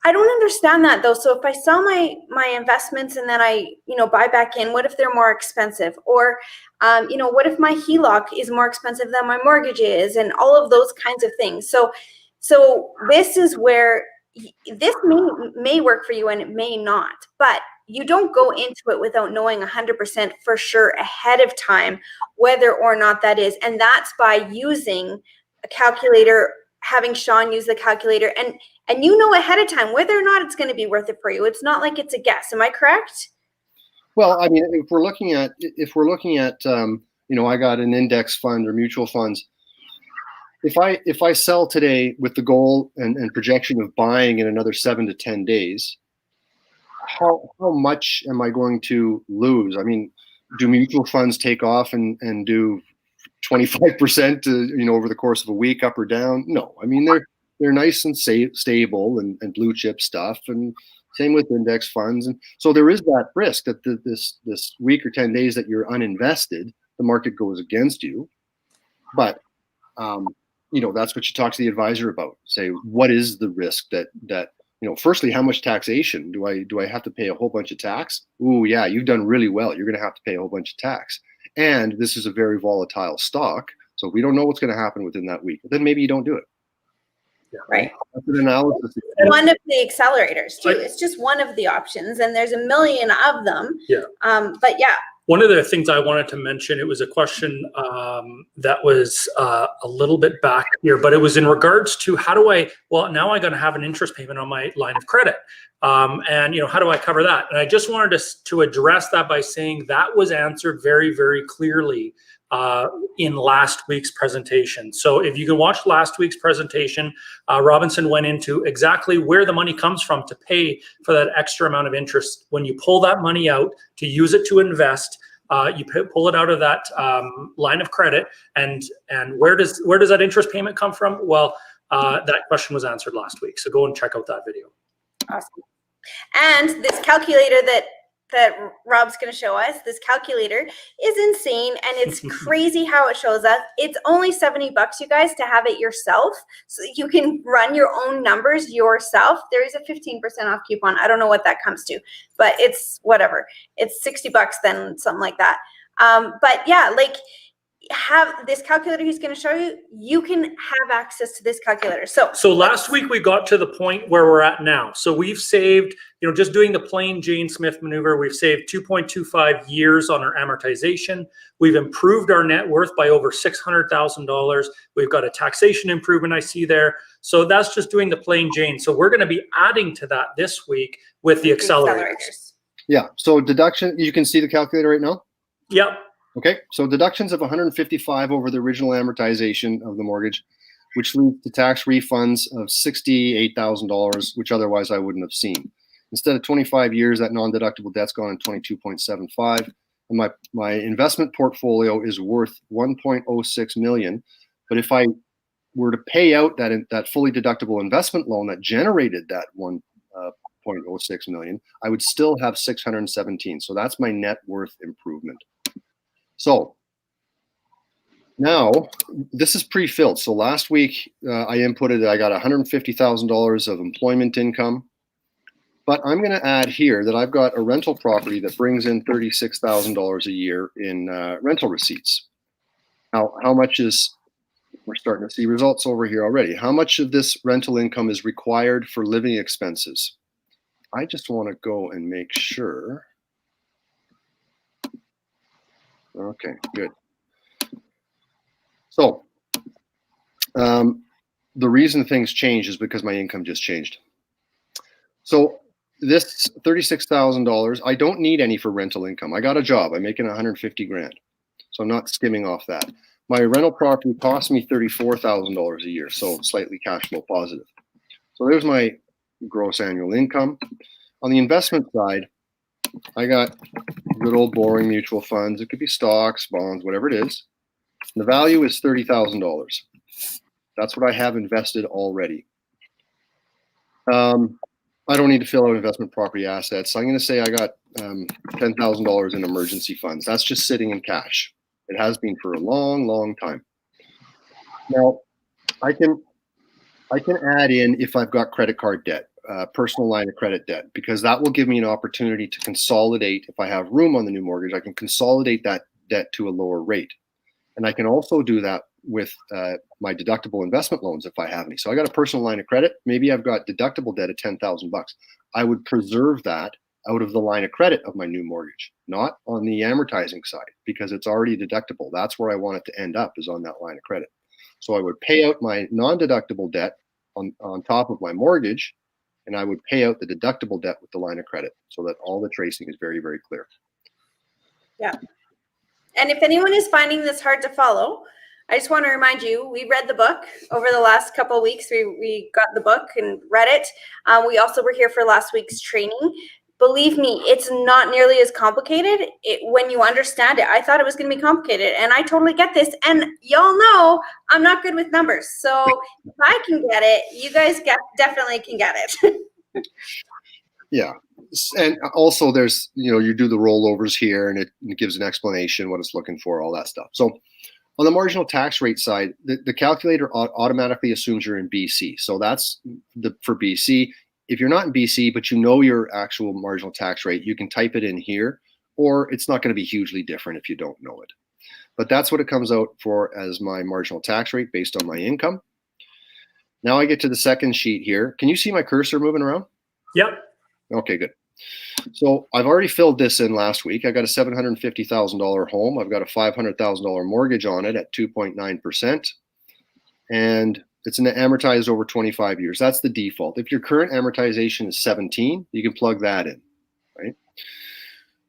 I don't understand that though. So if I sell my investments and then I, buy back in, what if they're more expensive? Or, what if my HELOC is more expensive than my mortgage is, and all of those kinds of things. So this is where this may work for you and it may not, but you don't go into it without knowing 100% for sure ahead of time whether or not that is. And that's by using a calculator, having Sean use the calculator, and ahead of time whether or not it's going to be worth it for you. It's not like it's a guess. Am I correct? Well, I mean, if we're looking at, I got an index fund or mutual funds. If I sell today with the goal and projection of buying in another 7 to 10 days, how much am I going to lose? I mean, do mutual funds take off and do 25% over the course of a week, up or down? No. I mean, they're nice and stable and blue chip stuff, and same with index funds. And so there is that risk that this week or 10 days that you're uninvested, the market goes against you. But that's what you talk to the advisor about. Say, what is the risk that firstly, how much taxation do I have to pay? A whole bunch of tax? Ooh, yeah, you've done really well. You're going to have to pay a whole bunch of tax. And this is a very volatile stock, so we don't know what's going to happen within that week. Then maybe you don't do it. Yeah. Right. That's an analysis. One of the accelerators too. It's just one of the options, and there's a million of them. Yeah. But yeah. One of the things I wanted to mention, it was a question that was a little bit back here, but it was in regards to now I'm going to have an interest payment on my line of credit. And how do I cover that? And I just wanted to address that by saying that was answered very, very clearly in last week's presentation. So if you can watch last week's presentation, Robinson went into exactly where the money comes from to pay for that extra amount of interest. When you pull that money out to use it to invest, you pull it out of that line of credit, and where does that interest payment come from? Well, that question was answered last week. So go and check out that video. Awesome. And this calculator that Rob's going to show us, this calculator is insane, and it's crazy how it shows us. It's only $70, you guys, to have it yourself, so you can run your own numbers yourself. There is a 15% off coupon. I don't know what that comes to, but it's whatever. It's $60 then, something like that. But yeah, like, have this calculator he's going to show you, you can have access to this calculator. So last week we got to the point where we're at now. So we've saved, just doing the plain Jane Smith maneuver, we've saved 2.25 years on our amortization. We've improved our net worth by over $600,000. We've got a taxation improvement I see there. So that's just doing the plain Jane. So we're going to be adding to that this week with the accelerators. Yeah. So deduction, you can see the calculator right now? Yep. Okay, so deductions of $155 over the original amortization of the mortgage, which leads to tax refunds of $68,000, which otherwise I wouldn't have seen. Instead of 25 years, that non-deductible debt's gone in 22.75, and my investment portfolio is worth $1.06 million. But if I were to pay out that fully deductible investment loan that generated that $1.06 million, I would still have $617. So that's my net worth improvement. So now this is pre-filled. So last week I inputted, I got $150,000 of employment income, but I'm going to add here that I've got a rental property that brings in $36,000 a year in rental receipts. Now, we're starting to see results over here already. How much of this rental income is required for living expenses? I just want to go and make sure. Okay, good. So the reason things change is because my income just changed. So this $36,000, I don't need any for rental income. I got a job. I'm making $150,000. So I'm not skimming off that. My rental property cost me $34,000 a year, so slightly cash flow positive. So there's my gross annual income. On the investment side, I got good old boring mutual funds. It could be stocks, bonds, whatever it is. And the value is $30,000. That's what I have invested already. I don't need to fill out investment property assets. So I'm going to say I got $10,000 in emergency funds. That's just sitting in cash. It has been for a long, long time. Now, I can add in if I've got credit card debt. Personal line of credit debt, because that will give me an opportunity to consolidate. If I have room on the new mortgage, I can consolidate that debt to a lower rate. And I can also do that with my deductible investment loans if I have any. So I got a personal line of credit. Maybe I've got deductible debt at $10,000. I would preserve that out of the line of credit of my new mortgage, not on the amortizing side, because it's already deductible. That's where I want it to end up, is on that line of credit. So I would pay out my non-deductible debt on top of my mortgage, and I would pay out the deductible debt with the line of credit, so that all the tracing is very, very clear. Yeah. And if anyone is finding this hard to follow, I just want to remind you, we read the book over the last couple of weeks. We got the book and read it. We also were here for last week's training. Believe me, it's not nearly as complicated when you understand it. I thought it was going to be complicated, and I totally get this. And y'all know I'm not good with numbers. So if I can get it, you guys definitely can get it. Yeah. And also there's, you do the rollovers here, and it gives an explanation, what it's looking for, all that stuff. So on the marginal tax rate side, the calculator automatically assumes you're in BC. So that's for BC. If you're not in BC, but you know your actual marginal tax rate, you can type it in here, or it's not going to be hugely different if you don't know it. But that's what it comes out for as my marginal tax rate based on my income. Now I get to the second sheet here. Can you see my cursor moving around? Yep. Okay, good. So I've already filled this in last week. I got a $750,000 home. I've got a $500,000 mortgage on it at 2.9%. And it's amortized over 25 years. That's the default. If your current amortization is 17, you can plug that in, right?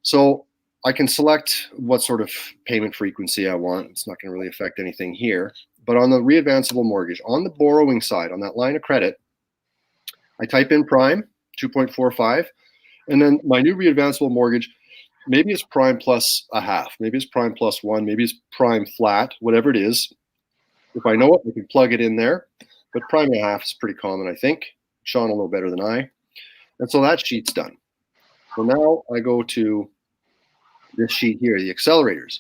So I can select what sort of payment frequency I want. It's not going to really affect anything here. But on the readvanceable mortgage, on the borrowing side, on that line of credit, I type in prime, 2.45, and then my new readvanceable mortgage, maybe it's prime plus a half, maybe it's prime plus one, maybe it's prime flat, whatever it is. If I know it, I can plug it in there. But prime and a half is pretty common, I think. Sean will know better than I. And so that sheet's done. So now I go to this sheet here, the accelerators.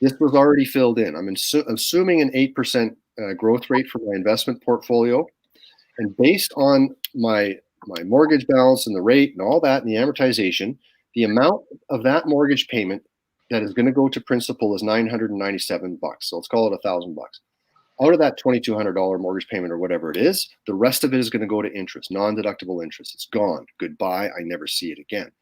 This was already filled in. I'm assuming an 8% growth rate for my investment portfolio. And based on my mortgage balance and the rate and all that and the amortization, the amount of that mortgage payment that is going to go to principal is $997. So let's call it $1,000. Out of that $2,200 mortgage payment or whatever it is, the rest of it is going to go to interest, non-deductible interest. It's gone. Goodbye. I never see it again.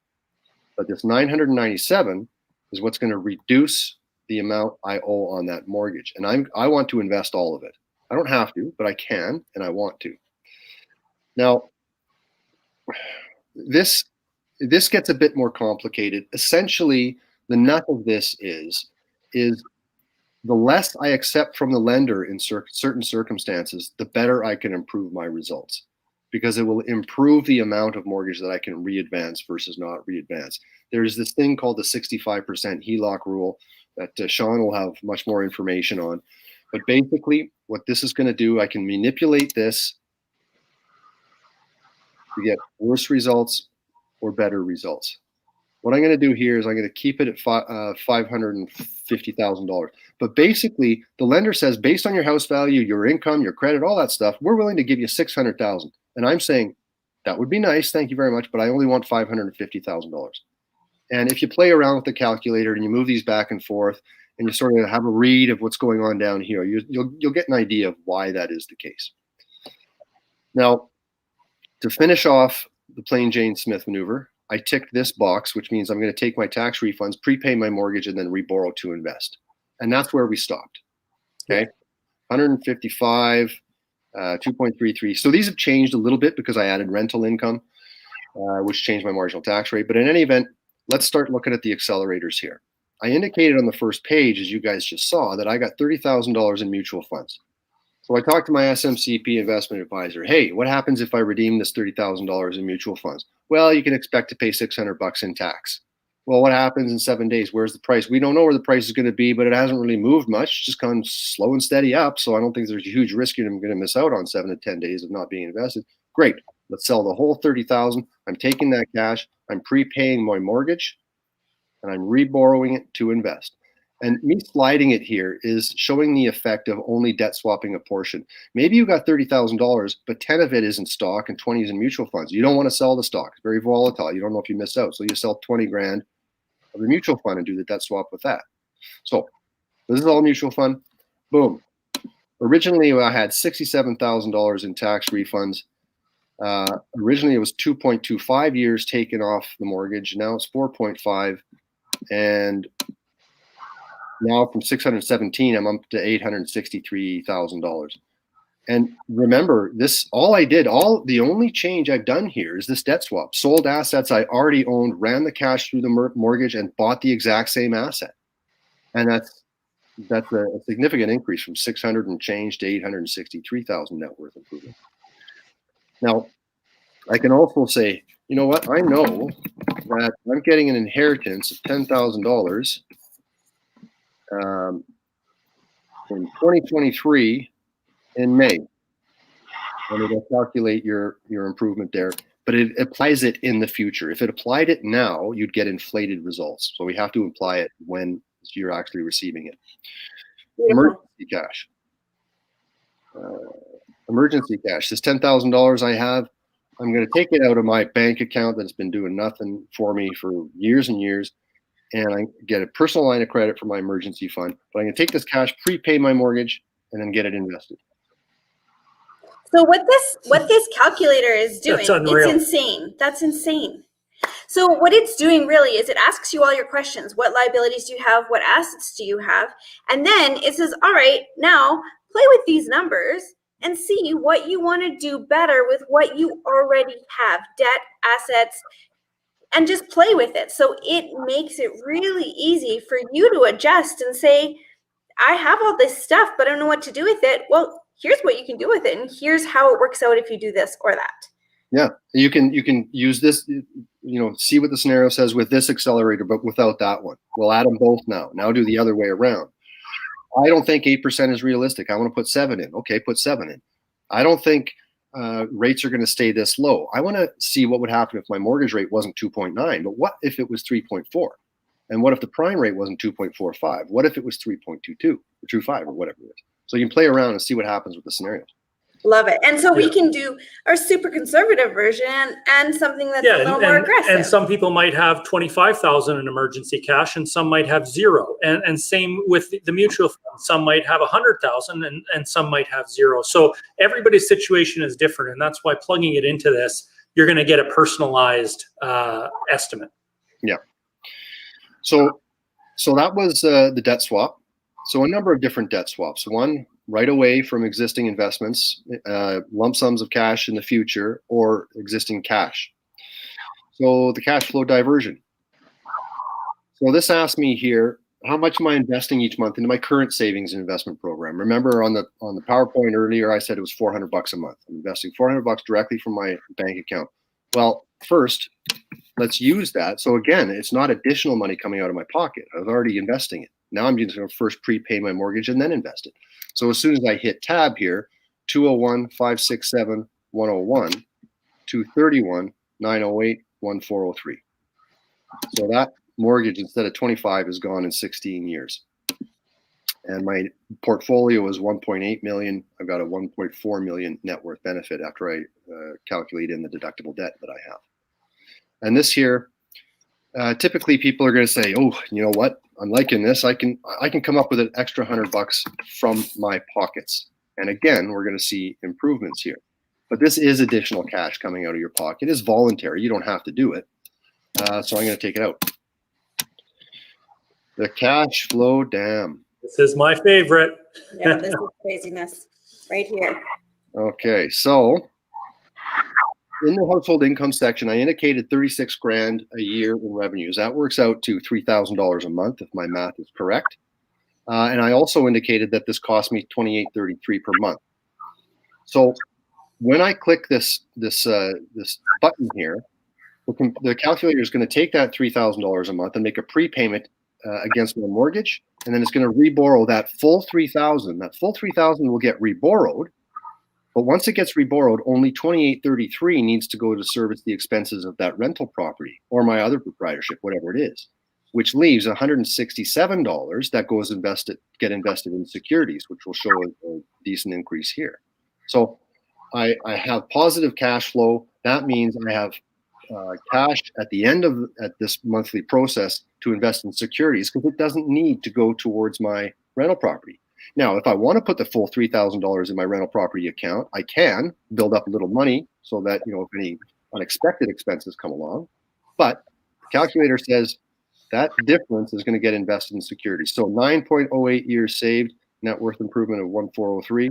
But this $997 is what's going to reduce the amount I owe on that mortgage. And I want to invest all of it. I don't have to, but I can, and I want to. Now, this gets a bit more complicated. Essentially, the nut of this is the less I accept from the lender in certain circumstances, the better I can improve my results, because it will improve the amount of mortgage that I can readvance versus not readvance. There's this thing called the 65% HELOC rule that Sean will have much more information on. But basically, what this is going to do, I can manipulate this to get worse results or better results. What I'm going to do here is I'm going to keep it at $550,000. But basically, the lender says, based on your house value, your income, your credit, all that stuff, we're willing to give you $600,000. And I'm saying, that would be nice, thank you very much, but I only want $550,000. And if you play around with the calculator and you move these back and forth, and you sort of have a read of what's going on down here, you'll get an idea of why that is the case. Now, to finish off the plain Jane Smith maneuver, I ticked this box, which means I'm going to take my tax refunds, prepay my mortgage, and then reborrow to invest. And that's where we stopped. Okay, 155, 2.33. So these have changed a little bit because I added rental income, which changed my marginal tax rate. But in any event, let's start looking at the accelerators here. I indicated on the first page, as you guys just saw, that I got $30,000 in mutual funds. So I talked to my SMCP investment advisor. Hey, what happens if I redeem this $30,000 in mutual funds? Well, you can expect to pay $600 in tax. Well, what happens in 7 days? Where's the price? We don't know where the price is going to be, but it hasn't really moved much. It's just gone slow and steady up. So I don't think there's a huge risk I'm going to miss out on 7 to 10 days of not being invested. Great. Let's sell the whole $30,000. I'm taking that cash. I'm prepaying my mortgage, and I'm reborrowing it to invest. And me sliding it here is showing the effect of only debt swapping a portion. Maybe you got $30,000, but 10 of it is in stock and 20 is in mutual funds. You don't want to sell the stock. It's very volatile. You don't know if you miss out. So you sell 20 grand of the mutual fund and do the debt swap with that. So this is all mutual fund. Boom. Originally, I had $67,000 in tax refunds. Originally, it was 2.25 years taken off the mortgage. Now it's 4.5. And now from 617, I'm up to $863,000. And remember, the only change I've done here is this debt swap. Sold assets I already owned, ran the cash through the mortgage, and bought the exact same asset. And that's a significant increase from 600 and change to 863,000 net worth improvement. Now, I can also say, you know what? I know that I'm getting an inheritance of $10,000 in 2023 in May. And it'll calculate your improvement there, but it applies it in the future. If it applied it now, you'd get inflated results. So we have to apply it when you're actually receiving it. Emergency cash. Emergency cash. This $10,000 I have, I'm going to take it out of my bank account that's been doing nothing for me for years and years, and I get a personal line of credit for my emergency fund. But I'm going to take this cash, prepay my mortgage, and then get it invested. So what this calculator is doing, That's unreal. it's insane. That's insane. So what it's doing really is it asks you all your questions. What liabilities do you have? What assets do you have? And then it says, all right, now play with these numbers and see what you want to do better with what you already have, debt, assets, and just play with it. So it makes it really easy for you to adjust and say, I have all this stuff, but I don't know what to do with it. Well, here's what you can do with it, and here's how it works out if you do this or that. Yeah, you can use this, see what the scenario says with this accelerator, but without that one. We'll add them both now. Now do the other way around. I don't think 8% is realistic. I want to put 7 in. Okay, put 7 in. I don't think rates are going to stay this low. I want to see what would happen if my mortgage rate wasn't 2.9, but what if it was 3.4? And what if the prime rate wasn't 2.45? What if it was 3.22 or 25 or whatever it is? So you can play around and see what happens with the scenarios. Love it. And so we can do our super conservative version and something that's a little more aggressive. And some people might have 25,000 in emergency cash, and some might have 0. And same with the mutual fund. Some might have 100,000 and some might have 0. So everybody's situation is different, and that's why plugging it into this, you're going to get a personalized estimate. Yeah. So that was the debt swap. So a number of different debt swaps. One, right away from existing investments, lump sums of cash in the future, or existing cash. So the cash flow diversion. So this asks me here, how much am I investing each month into my current savings and investment program? Remember on the PowerPoint earlier, I said it was $400 a month. I'm investing $400 directly from my bank account. Well, first, let's use that. So again, it's not additional money coming out of my pocket. I was already investing it. Now I'm just going to first prepay my mortgage and then invest it. So as soon as I hit tab here, 201, 567, 101, 231, 908, 1403. So that mortgage instead of 25 is gone in 16 years. And my portfolio is 1.8 million. I've got a 1.4 million net worth benefit after I calculate in the deductible debt that I have. And this here, typically people are going to say, oh, you know what? I'm liking this. I can come up with an extra $100 from my pockets. And again, we're going to see improvements here. But this is additional cash coming out of your pocket. It's voluntary. You don't have to do it. So I'm going to take it out. The cash flow dam. This is my favorite. Yeah, this is craziness right here. Okay, so in the household income section, I indicated 36 grand a year in revenues. That works out to $3,000 a month, if my math is correct. And I also indicated that this cost me $28.33 per month. So when I click this button here, the calculator is going to take that $3,000 a month and make a prepayment against my mortgage, and then it's going to reborrow that full $3,000. That full $3,000 will get reborrowed. But once it gets reborrowed, only $28.33 needs to go to service the expenses of that rental property or my other proprietorship, whatever it is, which leaves $167 that goes get invested in securities, which will show a decent increase here. So I have positive cash flow. That means I have cash at the end of this monthly process to invest in securities because it doesn't need to go towards my rental property. Now, if I want to put the full $3,000 in my rental property account, I can build up a little money so that, if any unexpected expenses come along. But the calculator says that difference is going to get invested in securities. So 9.08 years saved, net worth improvement of 1,403.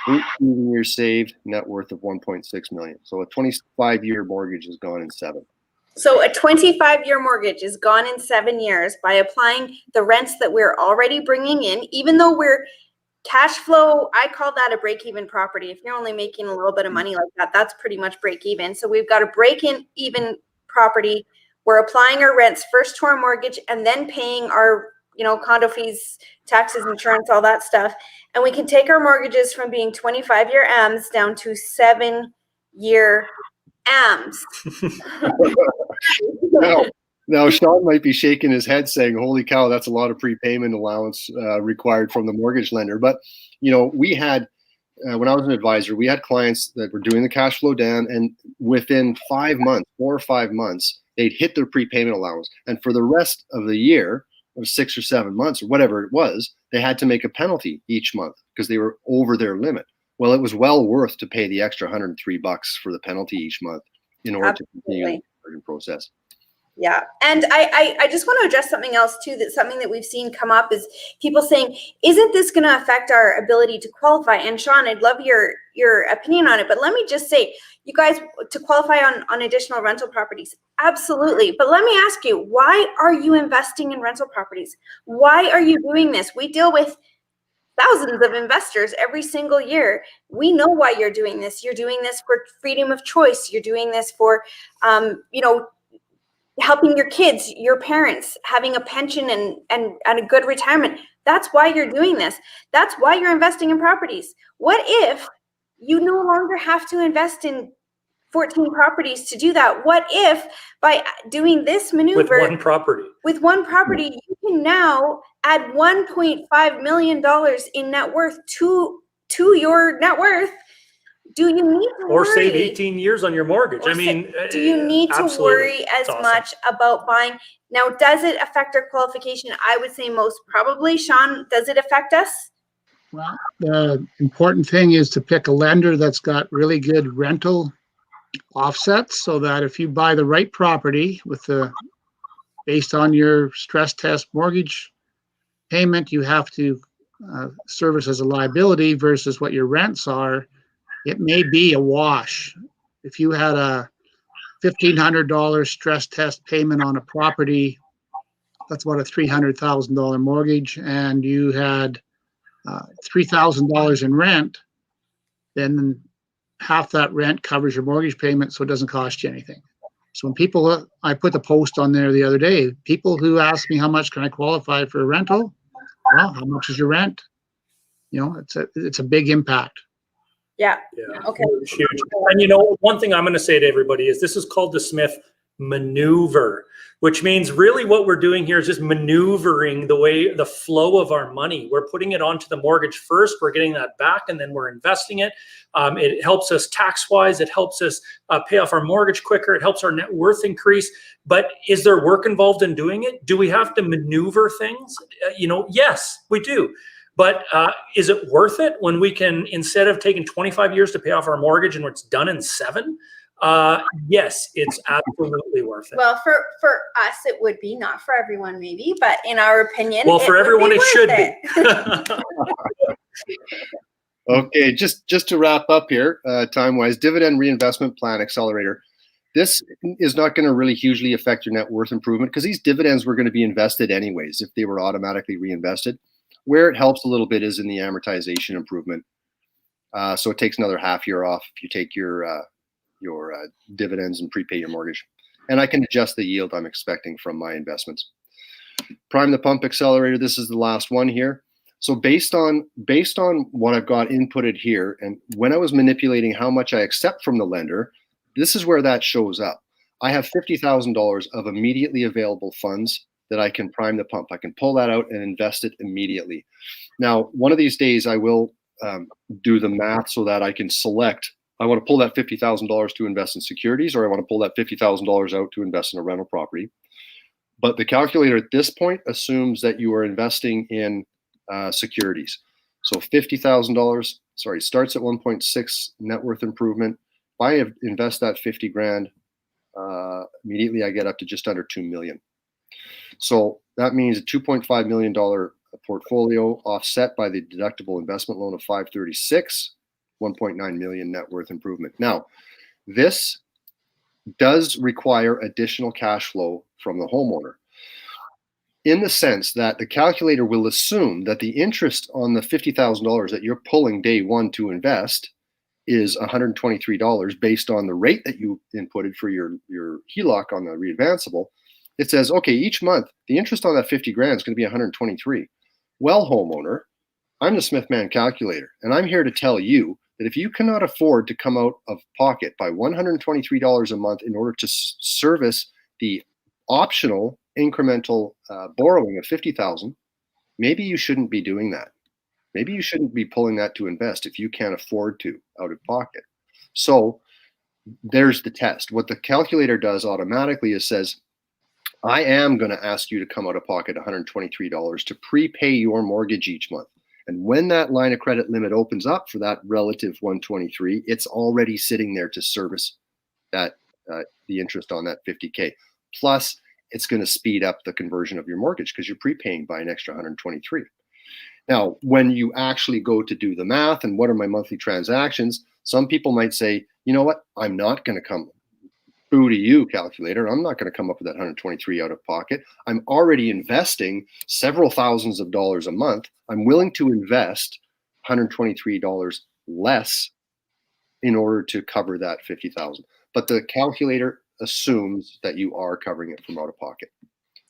18 years saved, net worth of 1.6 million. So a 25-year mortgage is gone in 7. So a 25-year mortgage is gone in 7 years by applying the rents that we're already bringing in, even though we're cash flow. I call that a break-even property. If you're only making a little bit of money like that, that's pretty much break-even. So we've got a break-even property. We're applying our rents first to our mortgage and then paying our, condo fees, taxes, insurance, all that stuff. And we can take our mortgages from being 25-year AMs down to 7-year AMs. Now, Sean might be shaking his head saying, holy cow, that's a lot of prepayment allowance required from the mortgage lender. But, we had, when I was an advisor, we had clients that were doing the cash flow down, and within 5 months, 4 or 5 months, they'd hit their prepayment allowance. And for the rest of the year, or 6 or 7 months, or whatever it was, they had to make a penalty each month because they were over their limit. Well, it was well worth to pay the extra $103 for the penalty each month in order to continue the process. Yeah. And I just want to address something else too, that's something that we've seen come up is people saying, isn't this going to affect our ability to qualify? And Sean, I'd love your opinion on it, but let me just say, you guys, to qualify on additional rental properties, absolutely. But let me ask you, why are you investing in rental properties? Why are you doing this? We deal with thousands of investors every single year. We know why you're doing this. You're doing this for freedom of choice. You're doing this for, helping your kids, your parents, having a pension and a good retirement. That's why you're doing this. That's why you're investing in properties. What if you no longer have to invest in 14 properties to do that? What if by doing this maneuver with one property, you can now add $1.5 million in net worth to your net worth? Do you need to or worry? save 18 years on your mortgage? Do you need to worry as much about buying? Now, does it affect our qualification? I would say most probably. Sean, does it affect us? Well, the important thing is to pick a lender that's got really good rental offsets, so that if you buy the right property based on your stress test mortgage payment, you have to service as a liability versus what your rents are. It may be a wash. If you had a $1,500 stress test payment on a property, that's about a $300,000 mortgage, and you had $3,000 in rent, then half that rent covers your mortgage payment, so it doesn't cost you anything. So when people, I put the post on there the other day, people who ask me how much can I qualify for a rental, well, how much is your rent? It's a big impact. Yeah. Okay. Huge. And one thing I'm going to say to everybody is this is called the Smith Manoeuvre, which means really what we're doing here is just maneuvering the flow of our money. We're putting it onto the mortgage first. We're getting that back, and then we're investing it. It helps us tax-wise. It helps us pay off our mortgage quicker. It helps our net worth increase. But is there work involved in doing it? Do we have to maneuver things? Yes, we do. But is it worth it when we can, instead of taking 25 years to pay off our mortgage and it's done in 7? Yes, it's absolutely worth it. Well, for us, it would be, not for everyone maybe, but in our opinion, well, for everyone, it should be. Okay, just to wrap up here, time-wise, dividend reinvestment plan accelerator. This is not going to really hugely affect your net worth improvement because these dividends were going to be invested anyways if they were automatically reinvested. Where it helps a little bit is in the amortization improvement. So it takes another half year off if you take your dividends and prepay your mortgage. And I can adjust the yield I'm expecting from my investments. Prime the pump accelerator. This is the last one here. So based on what I've got inputted here, and when I was manipulating how much I accept from the lender, this is where that shows up. I have $50,000 of immediately available funds that I can prime the pump. I can pull that out and invest it immediately. Now, one of these days I will do the math so that I can select, I want to pull that $50,000 to invest in securities, or I want to pull that $50,000 out to invest in a rental property. But the calculator at this point assumes that you are investing in securities. So $50,000, starts at 1.6 net worth improvement. If I invest that 50 grand, immediately I get up to just under 2 million. So that means a $2.5 million portfolio offset by the deductible investment loan of 536. 1.9 million net worth improvement. Now, this does require additional cash flow from the homeowner, in the sense that the calculator will assume that the interest on the $50,000 that you're pulling day one to invest is $123 based on the rate that you inputted for your HELOC on the readvanceable. It says, okay, each month the interest on that 50 grand is going to be 123. Well, homeowner, I'm the Smith Man calculator, and I'm here to tell you that if you cannot afford to come out of pocket by $123 a month in order to service the optional incremental borrowing of $50,000, maybe you shouldn't be doing that. Maybe you shouldn't be pulling that to invest if you can't afford to out of pocket. So there's the test. What the calculator does automatically is says, I am going to ask you to come out of pocket $123 to prepay your mortgage each month. And when that line of credit limit opens up for that relative 123, it's already sitting there to service that the interest on that 50K. Plus, it's going to speed up the conversion of your mortgage because you're prepaying by an extra 123. Now, when you actually go to do the math and what are my monthly transactions, some people might say, you know what, I'm not going to come. Boo to you, calculator. I'm not going to come up with that 123 out of pocket. I'm already investing several thousands of dollars a month. I'm willing to invest $123 less in order to cover that 50,000. But the calculator assumes that you are covering it from out of pocket.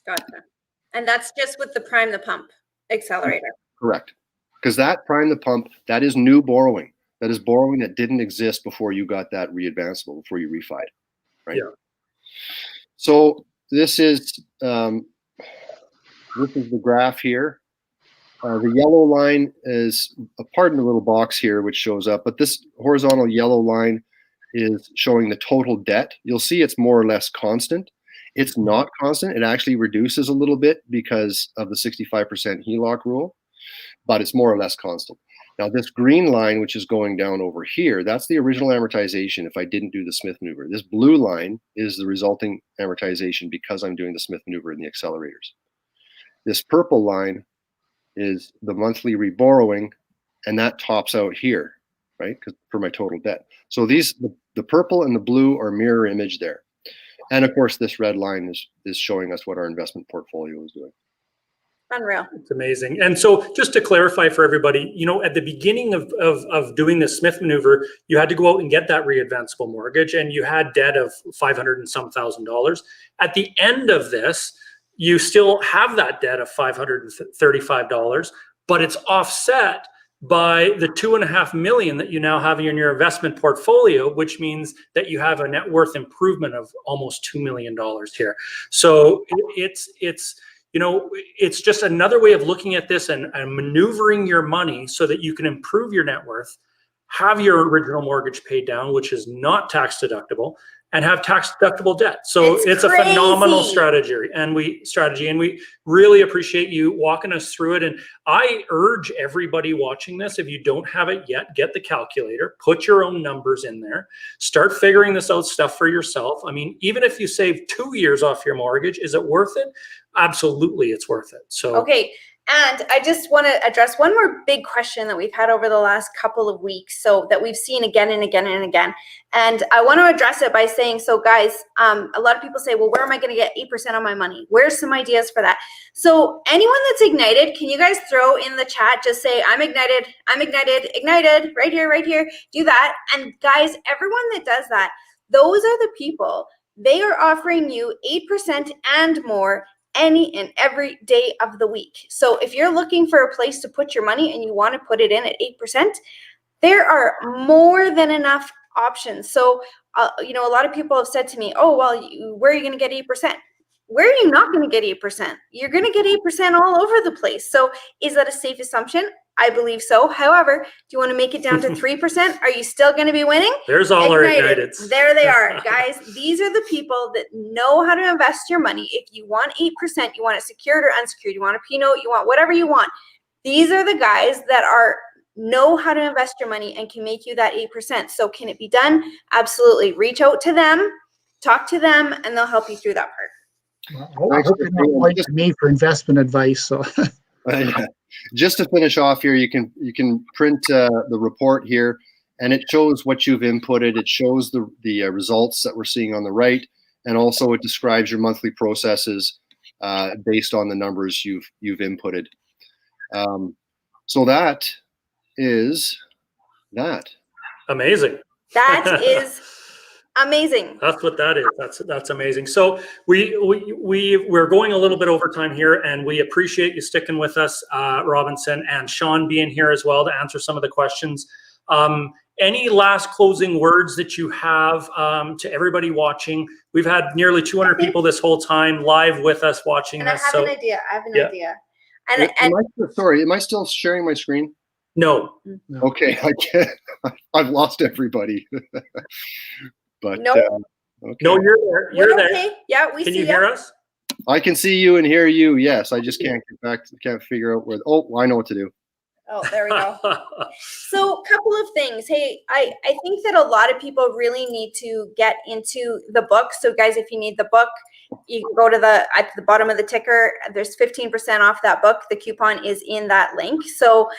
Gotcha. And that's just with the prime the pump accelerator. Correct. Because that prime the pump, that is new borrowing. That is borrowing that didn't exist before you got that readvanceable, before you refied. Right. Yeah. So this is the graph here. The yellow line is a part in the little box here, which shows up, but this horizontal yellow line is showing the total debt. You'll see it's more or less constant. It's not constant. It actually reduces a little bit because of the 65% HELOC rule, but it's more or less constant. Now, this green line, which is going down over here, that's the original amortization if I didn't do the Smith Manoeuvre. This blue line is the resulting amortization because I'm doing the Smith Manoeuvre and the accelerators. This purple line is the monthly reborrowing, and that tops out here, right, for my total debt. So these, the purple and the blue are mirror image there. And of course, this red line is showing us what our investment portfolio is doing. Unreal. It's amazing. And so just to clarify for everybody, you know, at the beginning of doing the Smith Maneuver, you had to go out and get that readvanceable mortgage and you had debt of $500 and some thousand. At the end of this, you still have that debt of $535, but it's offset by the $2.5 million that you now have in your investment portfolio, which means that you have a net worth improvement of almost $2 million here. So it's you know, it's just another way of looking at this and maneuvering your money so that you can improve your net worth, have your original mortgage paid down, which is not tax deductible, and have tax deductible debt. So it's crazy. A phenomenal strategy, and we really appreciate you walking us through it. And I urge everybody watching this, if you don't have it yet, get the calculator, put your own numbers in there, start figuring this out stuff for yourself. I mean, even if you save 2 years off your mortgage, is it worth it? Absolutely, it's worth it. So okay. And I just want to address one more big question that we've had over the last couple of weeks, so that we've seen again and again and again. And I want to address it by saying, so guys, a lot of people say, well, where am I going to get 8% on my money? Where's some ideas for that? So anyone that's ignited, can you guys throw in the chat, just say, I'm ignited, right here, do that. And guys, everyone that does that, those are the people, they are offering you 8% and more any and every day of the week. So if you're looking for a place to put your money and you want to put it in at 8%, there are more than enough options. So, you know, a lot of people have said to me, oh, well, where are you going to get 8%? Where are you not going to get 8%? You're going to get 8% all over the place. So is that a safe assumption? I believe so. However, do you want to make it down to 3%? Are you still going to be winning? There's all our igniteds. There they are, guys. These are the people that know how to invest your money. If you want 8%, you want it secured or unsecured, you want a P note, you want whatever you want. These are the guys that know how to invest your money and can make you that 8%. So can it be done? Absolutely. Reach out to them, talk to them, and they'll help you through that part. I hope you're not like me for investment advice. So. Just to finish off here, you can print the report here, and it shows what you've inputted. It shows the results that we're seeing on the right, and also it describes your monthly processes based on the numbers you've inputted. So that is that. Amazing. That is amazing. That's what that is. That's amazing. So we're going a little bit over time here, and we appreciate you sticking with us, Robinson, and Sean being here as well to answer some of the questions. Any last closing words that you have to everybody watching? We've had nearly 200 people this whole time live with us watching And I this. have an idea. And Sorry, am I still sharing my screen? No. Okay, I can't. I've lost everybody. But No. okay. No, you're there. You're there. Okay. Yeah, we Can see you hear ya. us? I can see you and hear you. Yes, I just can't figure out where. Oh, I know what to do. Oh, there we go. So a couple of things. Hey, I think that a lot of people really need to get into the book. So guys, if you need the book, you can go to at the bottom of the ticker. There's 15% off that book. The coupon is in that link. So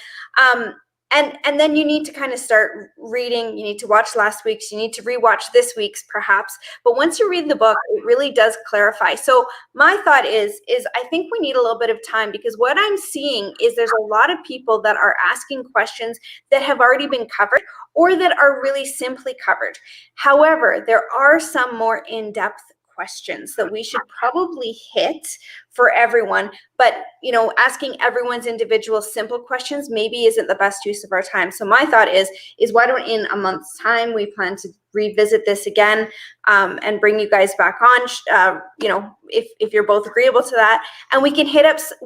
and then you need to kind of start reading. You need to watch last week's. You need to rewatch this week's perhaps. But once you read the book, it really does clarify. So my thought is I think we need a little bit of time, because what I'm seeing is there's a lot of people that are asking questions that have already been covered or that are really simply covered. However, there are some more in-depth questions that we should probably hit for everyone, but asking everyone's individual simple questions maybe isn't the best use of our time. So my thought is why don't in a month's time we plan to revisit this again and bring you guys back on, if you're both agreeable to that, and we can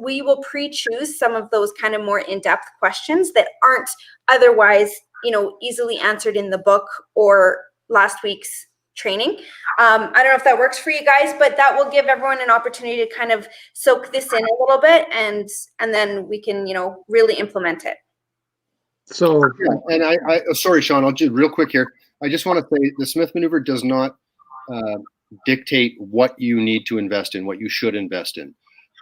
we will pre-choose some of those kind of more in-depth questions that aren't otherwise easily answered in the book or last week's training. I don't know if that works for you guys, but that will give everyone an opportunity to kind of soak this in a little bit, and then we can really implement it. So And I sorry, Sean, I'll just real quick here. I just want to say the Smith Maneuver does not dictate what you need to invest in, what you should invest in.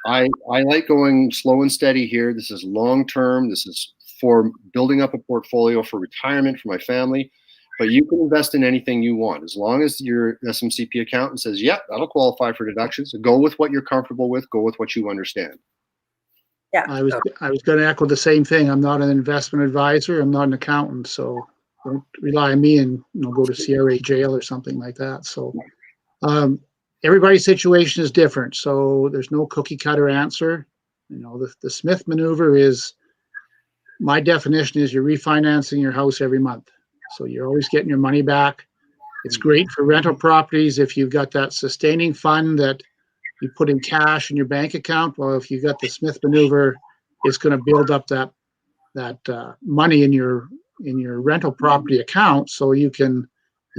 I like going slow and steady here. This is long term. This is for building up a portfolio for retirement for my family. But you can invest in anything you want as long as your SMCP accountant says, "Yep, that'll qualify for deductions." So go with what you're comfortable with. Go with what you understand. Yeah, I was going to echo the same thing. I'm not an investment advisor. I'm not an accountant, so don't rely on me and go to CRA jail or something like that. So everybody's situation is different. So there's no cookie cutter answer. The Smith Maneuver is, my definition is, you're refinancing your house every month. So you're always getting your money back. It's great for rental properties if you've got that sustaining fund that you put in cash in your bank account. Well, if you've got the Smith Maneuver, it's going to build up that money in your rental property account, so you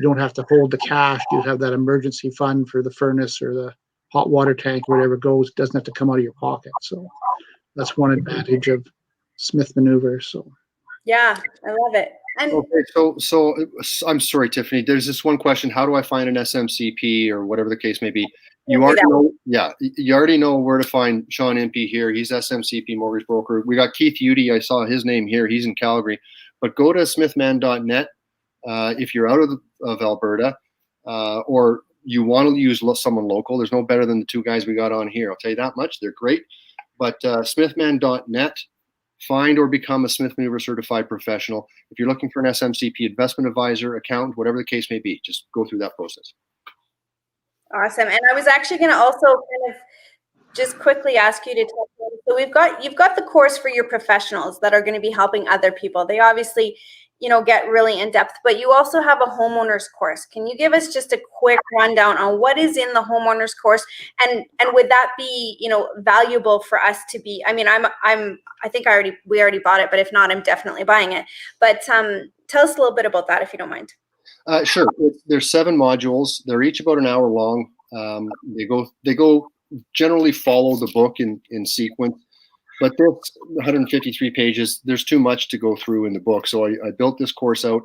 don't have to hold the cash. You have that emergency fund for the furnace or the hot water tank, wherever it goes. It doesn't have to come out of your pocket. So that's one advantage of Smith Maneuver. So yeah, I love it. And okay, so I'm sorry, Tiffany. There's this one question: how do I find an SMCP or whatever the case may be? You already know where to find Sean Impey here. He's SMCP mortgage broker. We got Keith Udy. I saw his name here. He's in Calgary. But go to smithman.net if you're out of Alberta or you want to use someone local. There's no better than the two guys we got on here. I'll tell you that much. They're great. But smithman.net. Find or become a Smith Maneuver certified professional. If you're looking for an SMCP investment advisor, accountant, whatever the case may be, just go through that process. Awesome. And I was actually going to also kind of just quickly ask you to tell me, so you've got the course for your professionals that are going to be helping other people. They obviously get really in depth, but you also have a homeowners course. Can you give us just a quick rundown on what is in the homeowners course, and would that be valuable for us to be? I mean, I think we already bought it, but if not, I'm definitely buying it. But tell us a little bit about that if you don't mind. Sure. There's 7 modules. They're each about an hour long. They go generally follow the book in sequence. But this 153 pages, there's too much to go through in the book. So I built this course out.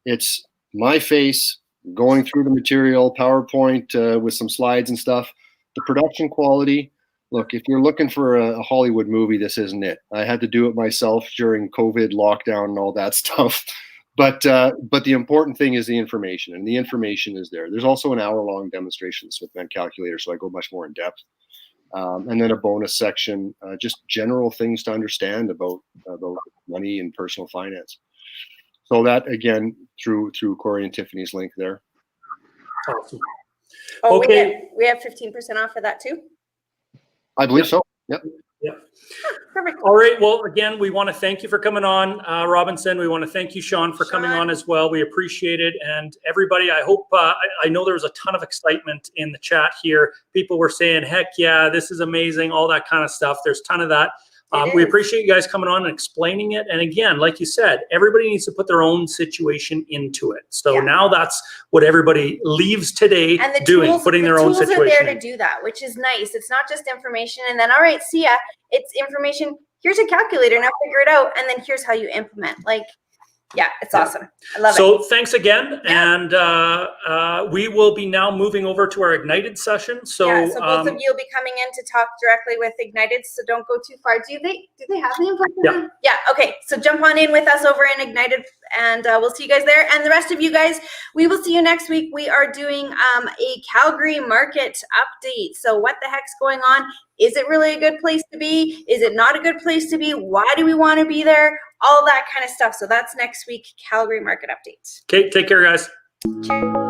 It's my face going through the material, PowerPoint with some slides and stuff. The production quality, look, if you're looking for a Hollywood movie, this isn't it. I had to do it myself during COVID lockdown and all that stuff. But the important thing is the information, and the information is there. There's also an hour-long demonstration of the Smith Manoeuvre calculator, so I go much more in depth. And then a bonus section, just general things to understand about money and personal finance. So that, again, through Corey and Tiffany's link there. Awesome. Oh, Okay. we have 15% off of that too. I believe so. Yep. Yep. Perfect. All right. Well, again, we want to thank you for coming on, Robinson. We want to thank you, Sean, for coming on as well. We appreciate it. And everybody, I hope, I know there was a ton of excitement in the chat here. People were saying, heck yeah, this is amazing, all that kind of stuff. There's a ton of that. We appreciate you guys coming on and explaining it. And again, like you said, everybody needs to put their own situation into it. So now that's what everybody leaves today And the doing, tools, putting their own situation. The tools are there in. to do that, which is nice. It's not just information and then, all right, see ya. It's information. Here's a calculator. Now figure it out. And then here's how you implement. Like, yeah, it's awesome. I love it. So thanks again. And we will be now moving over to our Ignited session. So, so both of you will be coming in to talk directly with Ignited. So don't go too far. Do they have the information? Yeah. Yeah. Okay. So jump on in with us over in Ignited, and we'll see you guys there. And the rest of you guys, we will see you next week. We are doing a Calgary market update. So what the heck's going on? Is it really a good place to be? Is it not a good place to be? Why do we want to be there? All that kind of stuff. So that's next week, Calgary market update. okay, take care, guys. Cheers.